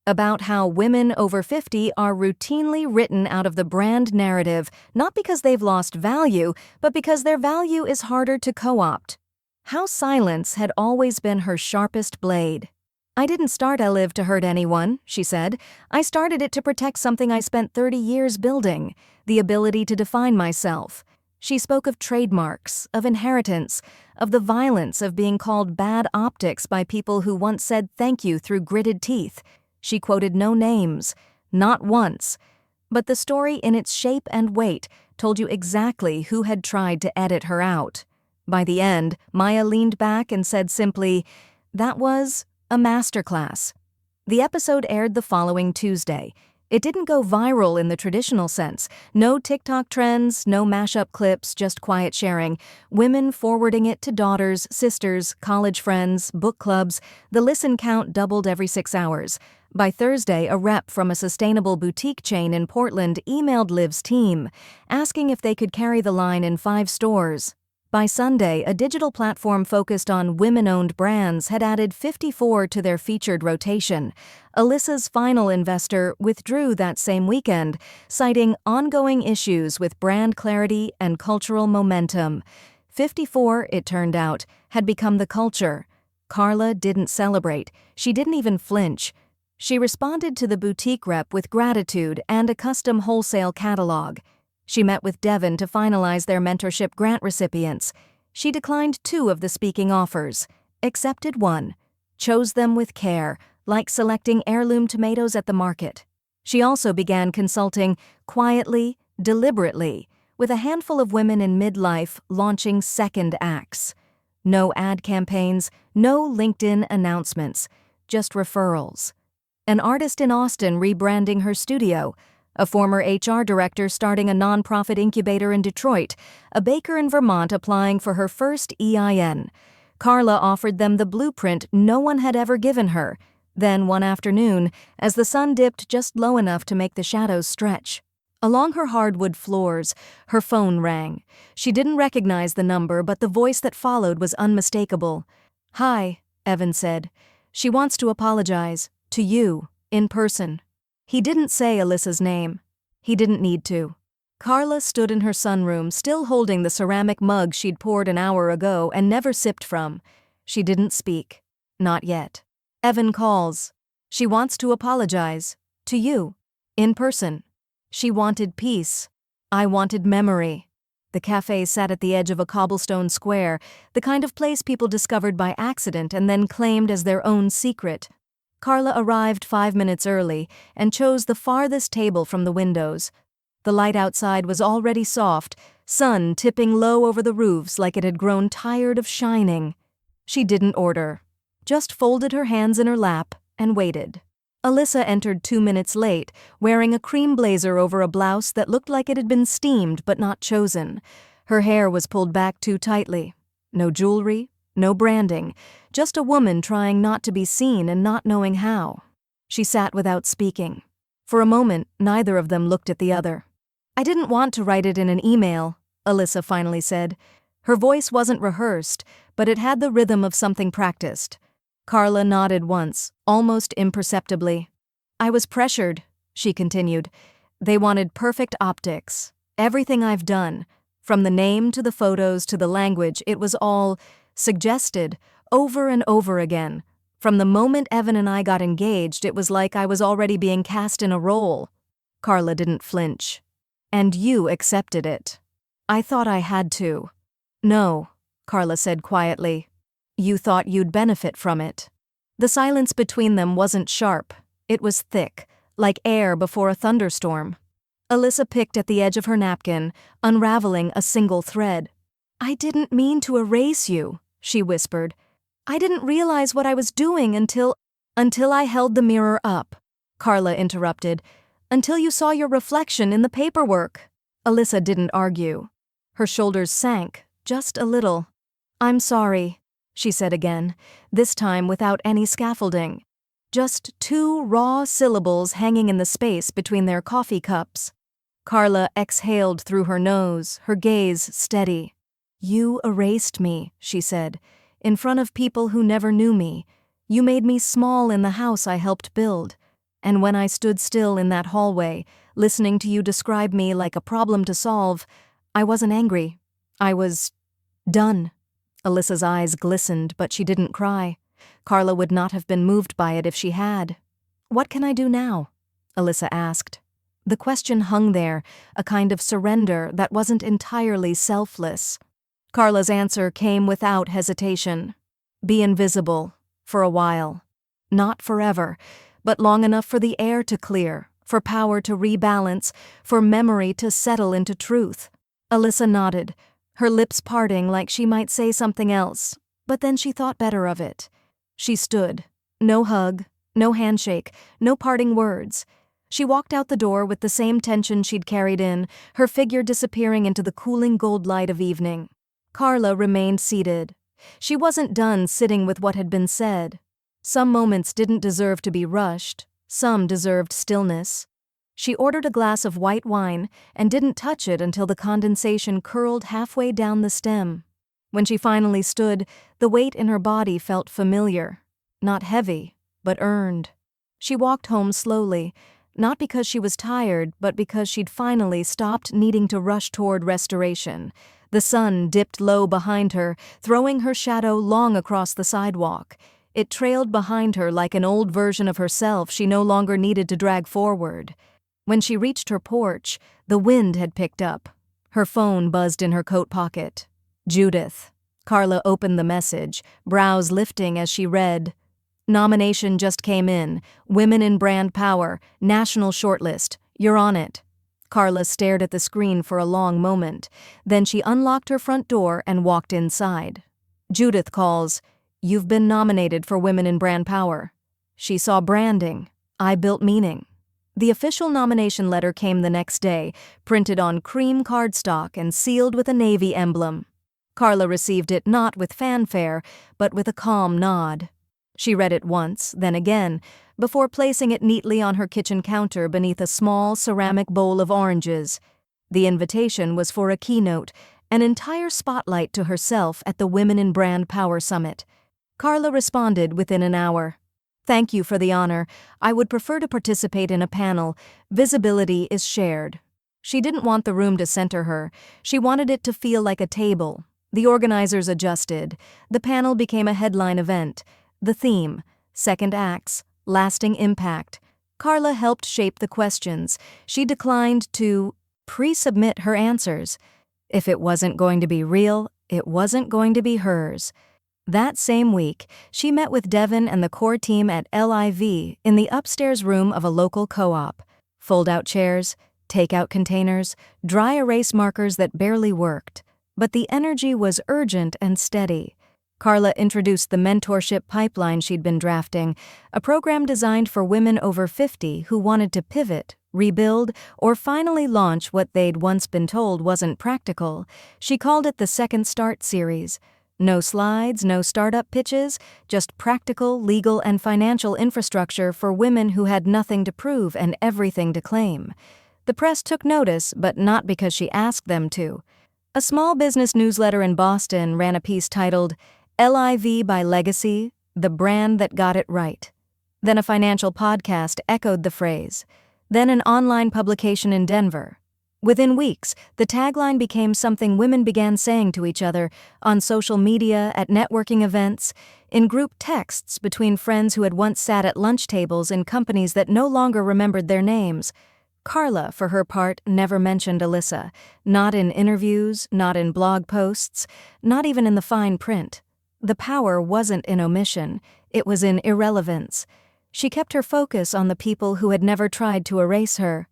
About how women over 50 are routinely written out of the brand narrative, not because they've lost value, but because their value is harder to co-opt. How silence had always been her sharpest blade. "I didn't start LIV to hurt anyone," she said. "I started it to protect something I spent 30 years building, the ability to define myself." She spoke of trademarks, of inheritance, of the violence of being called bad optics by people who once said thank you through gritted teeth. She quoted no names, not once. But the story in its shape and weight told you exactly who had tried to edit her out. By the end, Maya leaned back and said simply, "That was a masterclass." The episode aired the following Tuesday. It didn't go viral in the traditional sense. No TikTok trends, no mashup clips, just quiet sharing. Women forwarding it to daughters, sisters, college friends, book clubs. The listen count doubled every 6 hours. By Thursday, a rep from a sustainable boutique chain in Portland emailed LIV's team, asking if they could carry the line in 5 stores. By Sunday, a digital platform focused on women-owned brands had added 54 to their featured rotation. Alyssa's final investor withdrew that same weekend, citing ongoing issues with brand clarity and cultural momentum. 54, it turned out, had become the culture. Carla didn't celebrate. She didn't even flinch. She responded to the boutique rep with gratitude and a custom wholesale catalog. She met with Devon to finalize their mentorship grant recipients. She declined 2 of the speaking offers, accepted 1, chose them with care, like selecting heirloom tomatoes at the market. She also began consulting quietly, deliberately, with a handful of women in midlife launching second acts. No ad campaigns, no LinkedIn announcements, just referrals. An artist in Austin rebranding her studio, a former HR director starting a nonprofit incubator in Detroit, a baker in Vermont applying for her first EIN. Carla offered them the blueprint no one had ever given her. Then one afternoon, as the sun dipped just low enough to make the shadows stretch, along her hardwood floors, her phone rang. She didn't recognize the number, but the voice that followed was unmistakable. "Hi," Evan said. "She wants to apologize. To you, in person." He didn't say Alyssa's name. He didn't need to. Carla stood in her sunroom, still holding the ceramic mug she'd poured an hour ago and never sipped from. She didn't speak. Not yet. Evan calls. She wants to apologize. To you. In person. She wanted peace. I wanted memory. The cafe sat at the edge of a cobblestone square, the kind of place people discovered by accident and then claimed as their own secret. Carla arrived 5 minutes early and chose the farthest table from the windows. The light outside was already soft, sun tipping low over the roofs like it had grown tired of shining. She didn't order, just folded her hands in her lap and waited. Alyssa entered 2 minutes late, wearing a cream blazer over a blouse that looked like it had been steamed but not chosen. Her hair was pulled back too tightly. No jewelry, no branding, just a woman trying not to be seen and not knowing how. She sat without speaking. For a moment, neither of them looked at the other. "I didn't want to write it in an email," Alyssa finally said. Her voice wasn't rehearsed, but it had the rhythm of something practiced. Carla nodded once, almost imperceptibly. "I was pressured," she continued. "They wanted perfect optics. Everything I've done, from the name to the photos to the language, it was all suggested, over and over again. From the moment Evan and I got engaged, it was like I was already being cast in a role." Carla didn't flinch. "And you accepted it." "I thought I had to." "No," Carla said quietly. "You thought you'd benefit from it." The silence between them wasn't sharp. It was thick, like air before a thunderstorm. Alyssa picked at the edge of her napkin, unraveling a single thread. "I didn't mean to erase you," she whispered. "I didn't realize what I was doing until I held the mirror up," Carla interrupted. "Until you saw your reflection in the paperwork." Alyssa didn't argue. Her shoulders sank, just a little. "I'm sorry," she said again, this time without any scaffolding. Just 2 raw syllables hanging in the space between their coffee cups. Carla exhaled through her nose, her gaze steady. "You erased me," she said, "in front of people who never knew me. You made me small in the house I helped build. And when I stood still in that hallway, listening to you describe me like a problem to solve, I wasn't angry. I was done." Alyssa's eyes glistened, but she didn't cry. Carla would not have been moved by it if she had. "What can I do now?" Alyssa asked. The question hung there, a kind of surrender that wasn't entirely selfless. Carla's answer came without hesitation. "Be invisible, for a while. Not forever, but long enough for the air to clear, for power to rebalance, for memory to settle into truth." Alyssa nodded, her lips parting like she might say something else, but then she thought better of it. She stood. No hug, no handshake, no parting words. She walked out the door with the same tension she'd carried in, her figure disappearing into the cooling gold light of evening. Carla remained seated. She wasn't done sitting with what had been said. Some moments didn't deserve to be rushed, some deserved stillness. She ordered a glass of white wine and didn't touch it until the condensation curled halfway down the stem. When she finally stood, the weight in her body felt familiar. Not heavy, but earned. She walked home slowly, not because she was tired, but because she'd finally stopped needing to rush toward restoration. The sun dipped low behind her, throwing her shadow long across the sidewalk. It trailed behind her like an old version of herself she no longer needed to drag forward. When she reached her porch, the wind had picked up. Her phone buzzed in her coat pocket. "Judith." Carla opened the message, brows lifting as she read. "Nomination just came in. Women in Brand Power. National shortlist. You're on it." Carla stared at the screen for a long moment. Then she unlocked her front door and walked inside. Judith calls, "You've been nominated for Women in Brand Power." She saw branding. "I built meaning." The official nomination letter came the next day, printed on cream cardstock and sealed with a navy emblem. Carla received it not with fanfare, but with a calm nod. She read it once, then again, before placing it neatly on her kitchen counter beneath a small ceramic bowl of oranges. The invitation was for a keynote, an entire spotlight to herself at the Women in Brand Power Summit. Carla responded within an hour. "Thank you for the honor. I would prefer to participate in a panel. Visibility is shared." She didn't want the room to center her. She wanted it to feel like a table. The organizers adjusted. The panel became a headline event. The theme, second acts, lasting impact. Carla helped shape the questions. She declined to pre-submit her answers. If it wasn't going to be real, it wasn't going to be hers. That same week, she met with Devin and the core team at LIV in the upstairs room of a local co-op. Fold-out chairs, takeout containers, dry erase markers that barely worked. But the energy was urgent and steady. Carla introduced the mentorship pipeline she'd been drafting, a program designed for women over 50 who wanted to pivot, rebuild, or finally launch what they'd once been told wasn't practical. She called it the Second Start series. No slides, no startup pitches, just practical, legal, and financial infrastructure for women who had nothing to prove and everything to claim. The press took notice, but not because she asked them to. A small business newsletter in Boston ran a piece titled, "LIV by Legacy, the brand that got it right." Then a financial podcast echoed the phrase. Then an online publication in Denver. Within weeks, the tagline became something women began saying to each other on social media, at networking events, in group texts between friends who had once sat at lunch tables in companies that no longer remembered their names. Carla, for her part, never mentioned Alyssa, not in interviews, not in blog posts, not even in the fine print. The power wasn't in omission, it was in irrelevance. She kept her focus on the people who had never tried to erase her.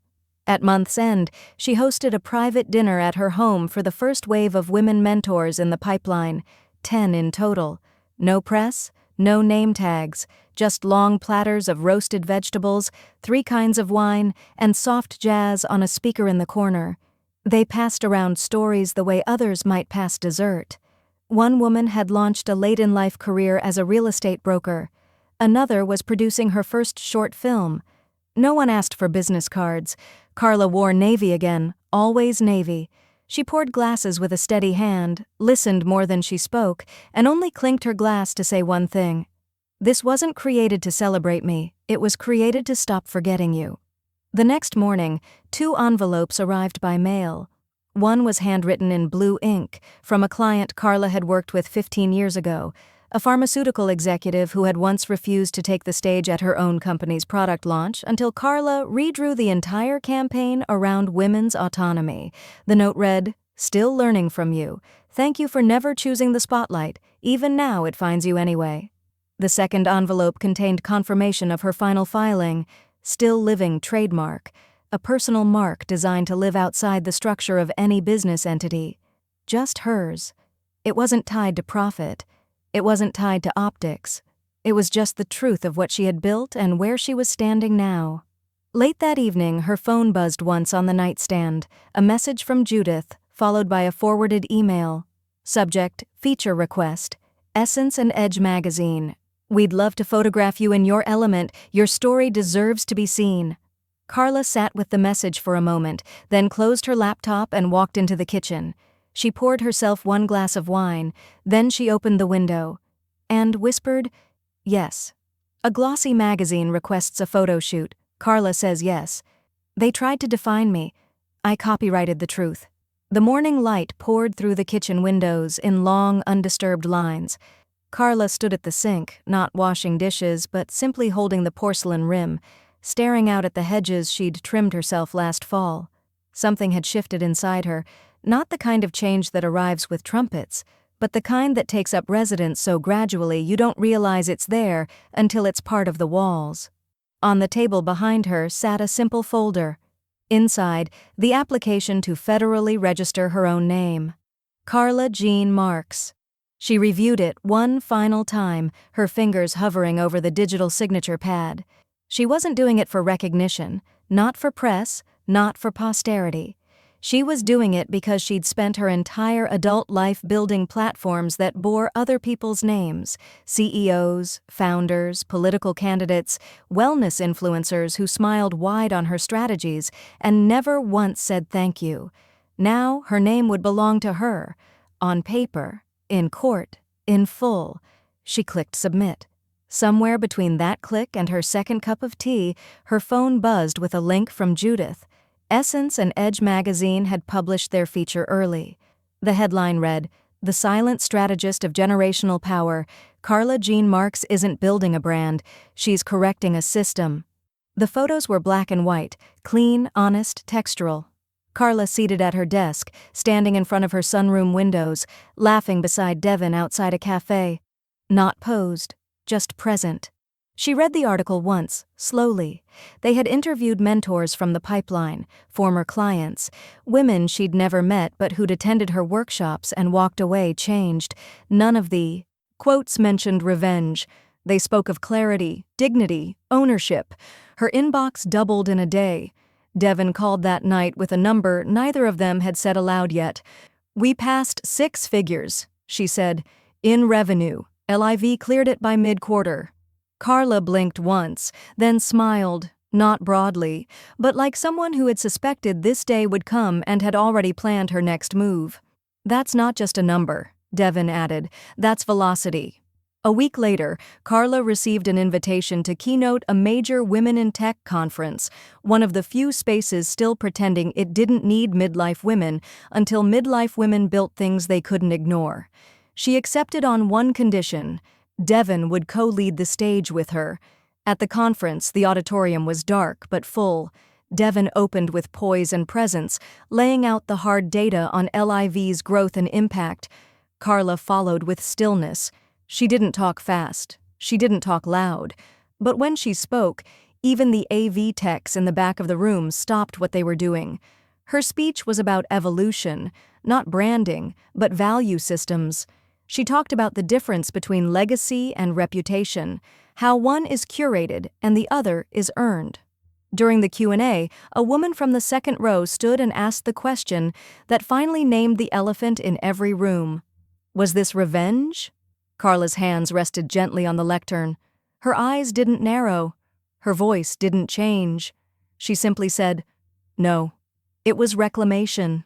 At month's end, she hosted a private dinner at her home for the first wave of women mentors in the pipeline, 10 in total. No press, no name tags, just long platters of roasted vegetables, 3 kinds of wine, and soft jazz on a speaker in the corner. They passed around stories the way others might pass dessert. One woman had launched a late-in-life career as a real estate broker. Another was producing her first short film. No one asked for business cards. Carla wore navy again, always navy. She poured glasses with a steady hand, listened more than she spoke, and only clinked her glass to say one thing. "This wasn't created to celebrate me, it was created to stop forgetting you." The next morning, 2 envelopes arrived by mail. One was handwritten in blue ink from a client Carla had worked with 15 years ago, a pharmaceutical executive who had once refused to take the stage at her own company's product launch until Carla redrew the entire campaign around women's autonomy. The note read, "Still learning from you. Thank you for never choosing the spotlight. Even now it finds you anyway." The second envelope contained confirmation of her final filing, "Still living trademark," a personal mark designed to live outside the structure of any business entity. Just hers. It wasn't tied to profit. It wasn't tied to optics. It was just the truth of what she had built and where she was standing now. Late that evening, her phone buzzed once on the nightstand, a message from Judith, followed by a forwarded email. Subject, feature request, Essence and Edge magazine. "We'd love to photograph you in your element. Your story deserves to be seen." Carla sat with the message for a moment, then closed her laptop and walked into the kitchen. She poured herself 1 glass of wine, then she opened the window and whispered, "Yes." A glossy magazine requests a photo shoot. Carla says yes. "They tried to define me. I copyrighted the truth." The morning light poured through the kitchen windows in long, undisturbed lines. Carla stood at the sink, not washing dishes, but simply holding the porcelain rim, staring out at the hedges she'd trimmed herself last fall. Something had shifted inside her, not the kind of change that arrives with trumpets, but the kind that takes up residence so gradually you don't realize it's there until it's part of the walls. On the table behind her sat a simple folder. Inside, the application to federally register her own name. Carla Jean Marks. She reviewed it one final time, her fingers hovering over the digital signature pad. She wasn't doing it for recognition, not for press, not for posterity. She was doing it because she'd spent her entire adult life building platforms that bore other people's names: CEOs, founders, political candidates, wellness influencers who smiled wide on her strategies and never once said thank you. Now her name would belong to her, on paper, in court, in full. She clicked submit. Somewhere between that click and her second cup of tea, her phone buzzed with a link from Judith. Essence and Edge magazine had published their feature early. The headline read, "The Silent Strategist of Generational Power, Carla Jean Marks isn't building a brand, she's correcting a system." The photos were black and white, clean, honest, textural. Carla seated at her desk, standing in front of her sunroom windows, laughing beside Devin outside a cafe. Not posed, just present. She read the article once, slowly. They had interviewed mentors from the pipeline, former clients, women she'd never met but who'd attended her workshops and walked away changed. None of the quotes mentioned revenge. They spoke of clarity, dignity, ownership. Her inbox doubled in a day. Devon called that night with a number neither of them had said aloud yet. "We passed 6 figures," she said, "in revenue. LIV cleared it by mid-quarter." Carla blinked once, then smiled, not broadly, but like someone who had suspected this day would come and had already planned her next move. "That's not just a number," Devon added, "that's velocity." A week later, Carla received an invitation to keynote a major Women in Tech conference, one of the few spaces still pretending it didn't need midlife women until midlife women built things they couldn't ignore. She accepted on one condition: Devon would co-lead the stage with her. At the conference, the auditorium was dark but full. Devon opened with poise and presence, laying out the hard data on LIV's growth and impact. Carla followed with stillness. She didn't talk fast. She didn't talk loud. But when she spoke, even the AV techs in the back of the room stopped what they were doing. Her speech was about evolution, not branding, but value systems. She talked about the difference between legacy and reputation, how one is curated and the other is earned. During the Q&A, a woman from the second row stood and asked the question that finally named the elephant in every room. Was this revenge? Carla's hands rested gently on the lectern. Her eyes didn't narrow. Her voice didn't change. She simply said, "No." It was reclamation.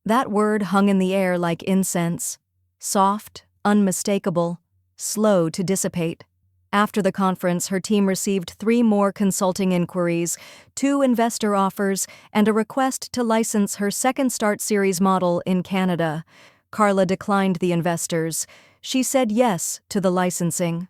That word hung in the air like incense. Soft, unmistakable, slow to dissipate. After the conference, her team received 3 more consulting inquiries, 2 investor offers, and a request to license her second Start Series model in Canada. Carla declined the investors. She said yes to the licensing.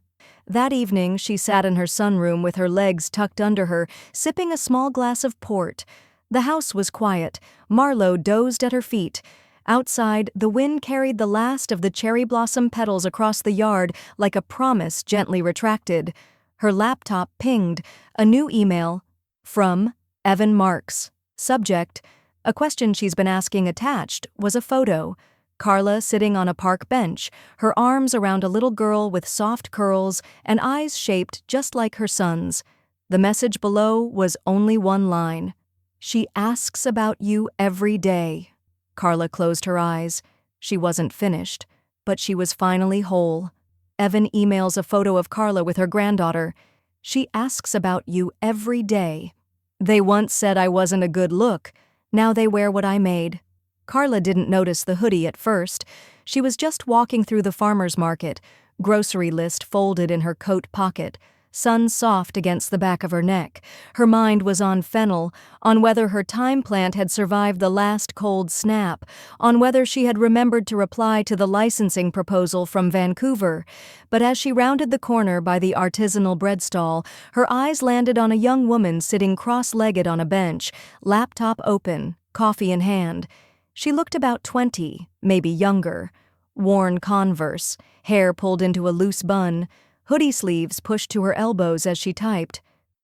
That evening, she sat in her sunroom with her legs tucked under her, sipping a small glass of port. The house was quiet. Marlowe dozed at her feet. Outside, the wind carried the last of the cherry blossom petals across the yard like a promise gently retracted. Her laptop pinged. A new email. From Evan Marks. Subject: a question she's been asking attached was a photo. Carla sitting on a park bench, her arms around a little girl with soft curls and eyes shaped just like her son's. The message below was only one line. "She asks about you every day." Carla closed her eyes. She wasn't finished, but she was finally whole. Evan emails a photo of Carla with her granddaughter. "She asks about you every day. They once said I wasn't a good look. Now they wear what I made." Carla didn't notice the hoodie at first. She was just walking through the farmer's market, grocery list folded in her coat pocket, sun soft against the back of her neck. Her mind was on fennel, on whether her thyme plant had survived the last cold snap, on whether she had remembered to reply to the licensing proposal from Vancouver. But as she rounded the corner by the artisanal bread stall, her eyes landed on a young woman sitting cross-legged on a bench, laptop open, coffee in hand. She looked about 20, maybe younger. Worn Converse, hair pulled into a loose bun, hoodie sleeves pushed to her elbows as she typed.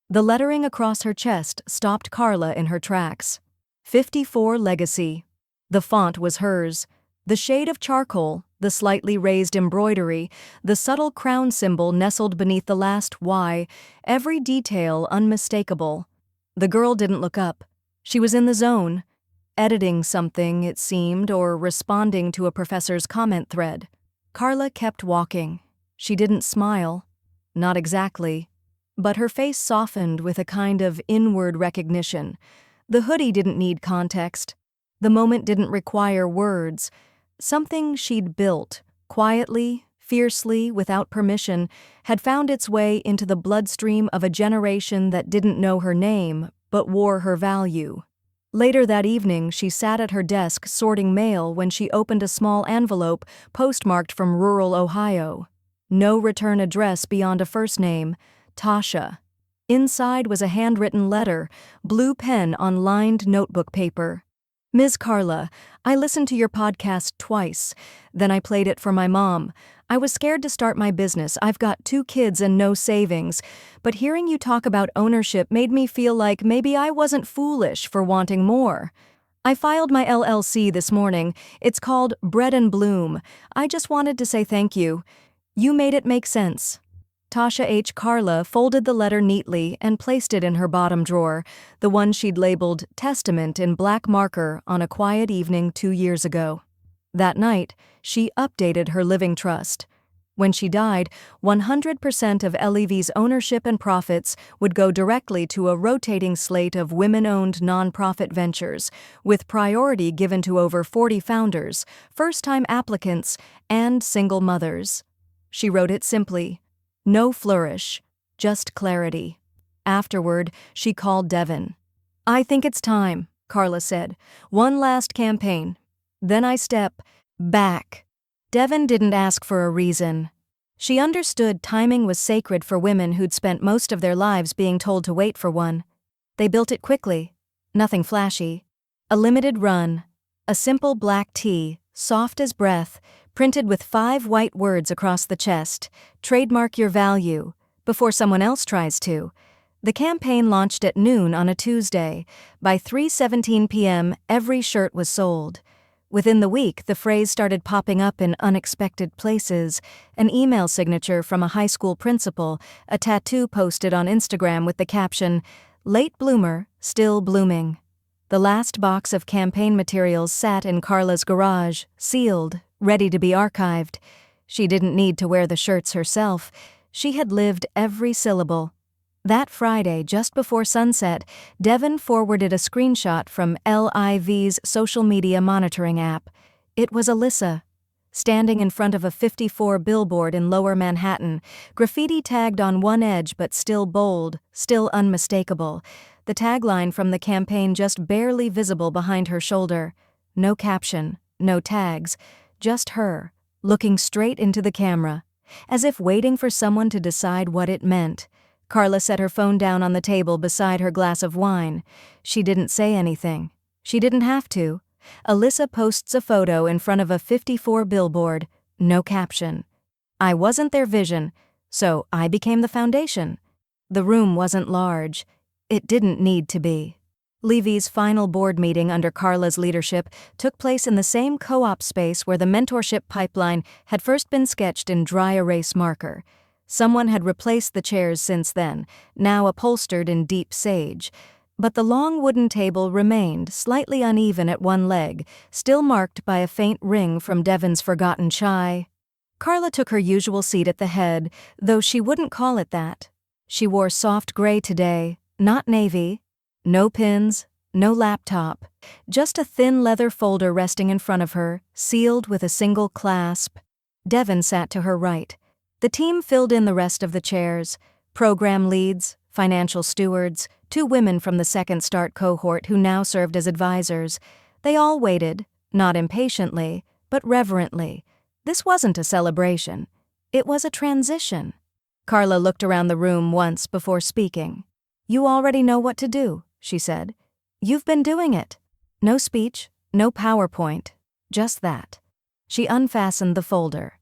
The lettering across her chest stopped Carla in her tracks. 54 Legacy. The font was hers. The shade of charcoal, the slightly raised embroidery, the subtle crown symbol nestled beneath the last Y, every detail unmistakable. The girl didn't look up. She was in the zone. Editing something, it seemed, or responding to a professor's comment thread. Carla kept walking. She didn't smile. Not exactly. But her face softened with a kind of inward recognition. The hoodie didn't need context. The moment didn't require words. Something she'd built, quietly, fiercely, without permission, had found its way into the bloodstream of a generation that didn't know her name, but wore her value. Later that evening, she sat at her desk sorting mail when she opened a small envelope postmarked from rural Ohio. No return address beyond a first name, Tasha. Inside was a handwritten letter, blue pen on lined notebook paper. "Ms. Carla, I listened to your podcast twice. Then I played it for my mom. I was scared to start my business. I've got 2 kids and no savings. But hearing you talk about ownership made me feel like maybe I wasn't foolish for wanting more. I filed my LLC this morning. It's called Bread and Bloom. I just wanted to say thank you. You made it make sense. Tasha H. Carla folded the letter neatly and placed it in her bottom drawer, the one she'd labeled Testament in black marker on a quiet evening 2 years ago. That night, she updated her living trust. When she died, 100% of LEV's ownership and profits would go directly to a rotating slate of women-owned nonprofit ventures, with priority given to over 40 founders, first-time applicants, and single mothers. She wrote it simply. No flourish, just clarity. Afterward, she called Devin. I think it's time, Carla said. One last campaign. Then I step back. Devin didn't ask for a reason. She understood timing was sacred for women who'd spent most of their lives being told to wait for one. They built it quickly. Nothing flashy. A limited run. A simple black tee, soft as breath, printed with 5 white words across the chest, trademark your value, before someone else tries to. The campaign launched at noon on a Tuesday. By 3:17 p.m., every shirt was sold. Within the week, the phrase started popping up in unexpected places, an email signature from a high school principal, a tattoo posted on Instagram with the caption, Late bloomer, still blooming. The last box of campaign materials sat in Carla's garage, sealed, ready to be archived. She didn't need to wear the shirts herself. She had lived every syllable. That Friday, just before sunset, Devin forwarded a screenshot from LIV's social media monitoring app. It was Alyssa, standing in front of a 54 billboard in Lower Manhattan, graffiti tagged on one edge but still bold, still unmistakable. The tagline from the campaign just barely visible behind her shoulder. No caption, no tags, just her, looking straight into the camera, as if waiting for someone to decide what it meant. Carla set her phone down on the table beside her glass of wine. She didn't say anything. She didn't have to. Alyssa posts a photo in front of a 54 billboard, no caption. I wasn't their vision, so I became the foundation. The room wasn't large. It didn't need to be. Levy's final board meeting under Carla's leadership took place in the same co-op space where the mentorship pipeline had first been sketched in dry erase marker. Someone had replaced the chairs since then, now upholstered in deep sage. But the long wooden table remained, slightly uneven at one leg, still marked by a faint ring from Devin's forgotten chai. Carla took her usual seat at the head, though she wouldn't call it that. She wore soft gray today, not navy. No pins, no laptop. Just a thin leather folder resting in front of her, sealed with a single clasp. Devin sat to her right. The team filled in the rest of the chairs. Program leads, financial stewards, 2 women from the Second Start cohort who now served as advisors. They all waited, not impatiently, but reverently. This wasn't a celebration. It was a transition. Carla looked around the room once before speaking. You already know what to do, she said. You've been doing it. No speech, no PowerPoint, just that. She unfastened the folder.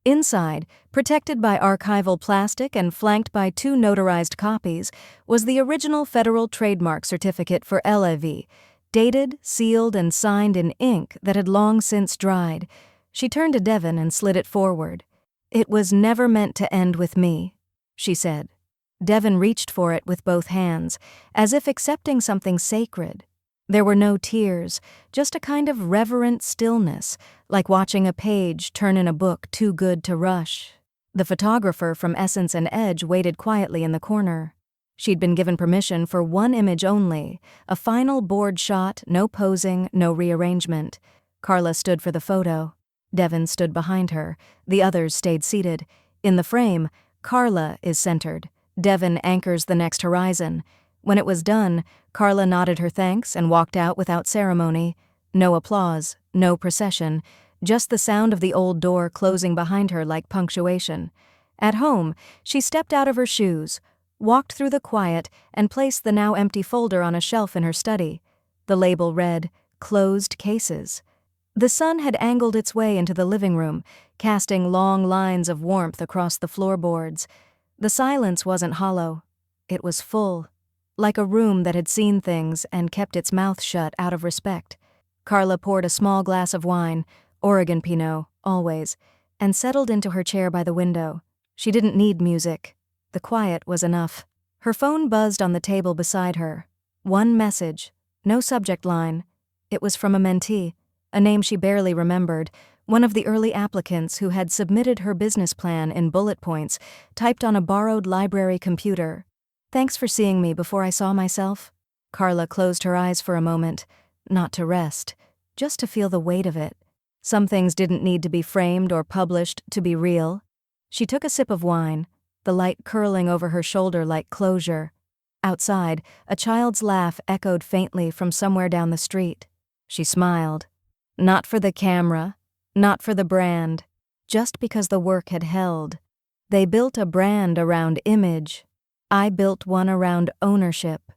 Inside, protected by archival plastic and flanked by 2 notarized copies, was the original federal trademark certificate for LIV, dated, sealed, and signed in ink that had long since dried. She turned to Devin and slid it forward. It was never meant to end with me, she said. Devin reached for it with both hands, as if accepting something sacred. There were no tears, just a kind of reverent stillness, like watching a page turn in a book too good to rush. The photographer from Essence and Edge waited quietly in the corner. She'd been given permission for 1 image only, a final board shot, no posing, no rearrangement. Carla stood for the photo. Devin stood behind her. The others stayed seated. In the frame, Carla is centered. Devin anchors the next horizon. When it was done, Carla nodded her thanks and walked out without ceremony. No applause, no procession, just the sound of the old door closing behind her like punctuation. At home, she stepped out of her shoes, walked through the quiet, and placed the now empty folder on a shelf in her study. The label read, Closed Cases. The sun had angled its way into the living room, casting long lines of warmth across the floorboards. The silence wasn't hollow. It was full, like a room that had seen things and kept its mouth shut out of respect. Carla poured a small glass of wine, Oregon Pinot, always, and settled into her chair by the window. She didn't need music. The quiet was enough. Her phone buzzed on the table beside her. One message, no subject line. It was from a mentee, a name she barely remembered, one of the early applicants who had submitted her business plan in bullet points, typed on a borrowed library computer. "Thanks for seeing me before I saw myself." Carla closed her eyes for a moment, not to rest, just to feel the weight of it. Some things didn't need to be framed or published to be real. She took a sip of wine, the light curling over her shoulder like closure. Outside, a child's laugh echoed faintly from somewhere down the street. She smiled. Not for the camera, not for the brand, just because the work had held. They built a brand around image. I built one around ownership.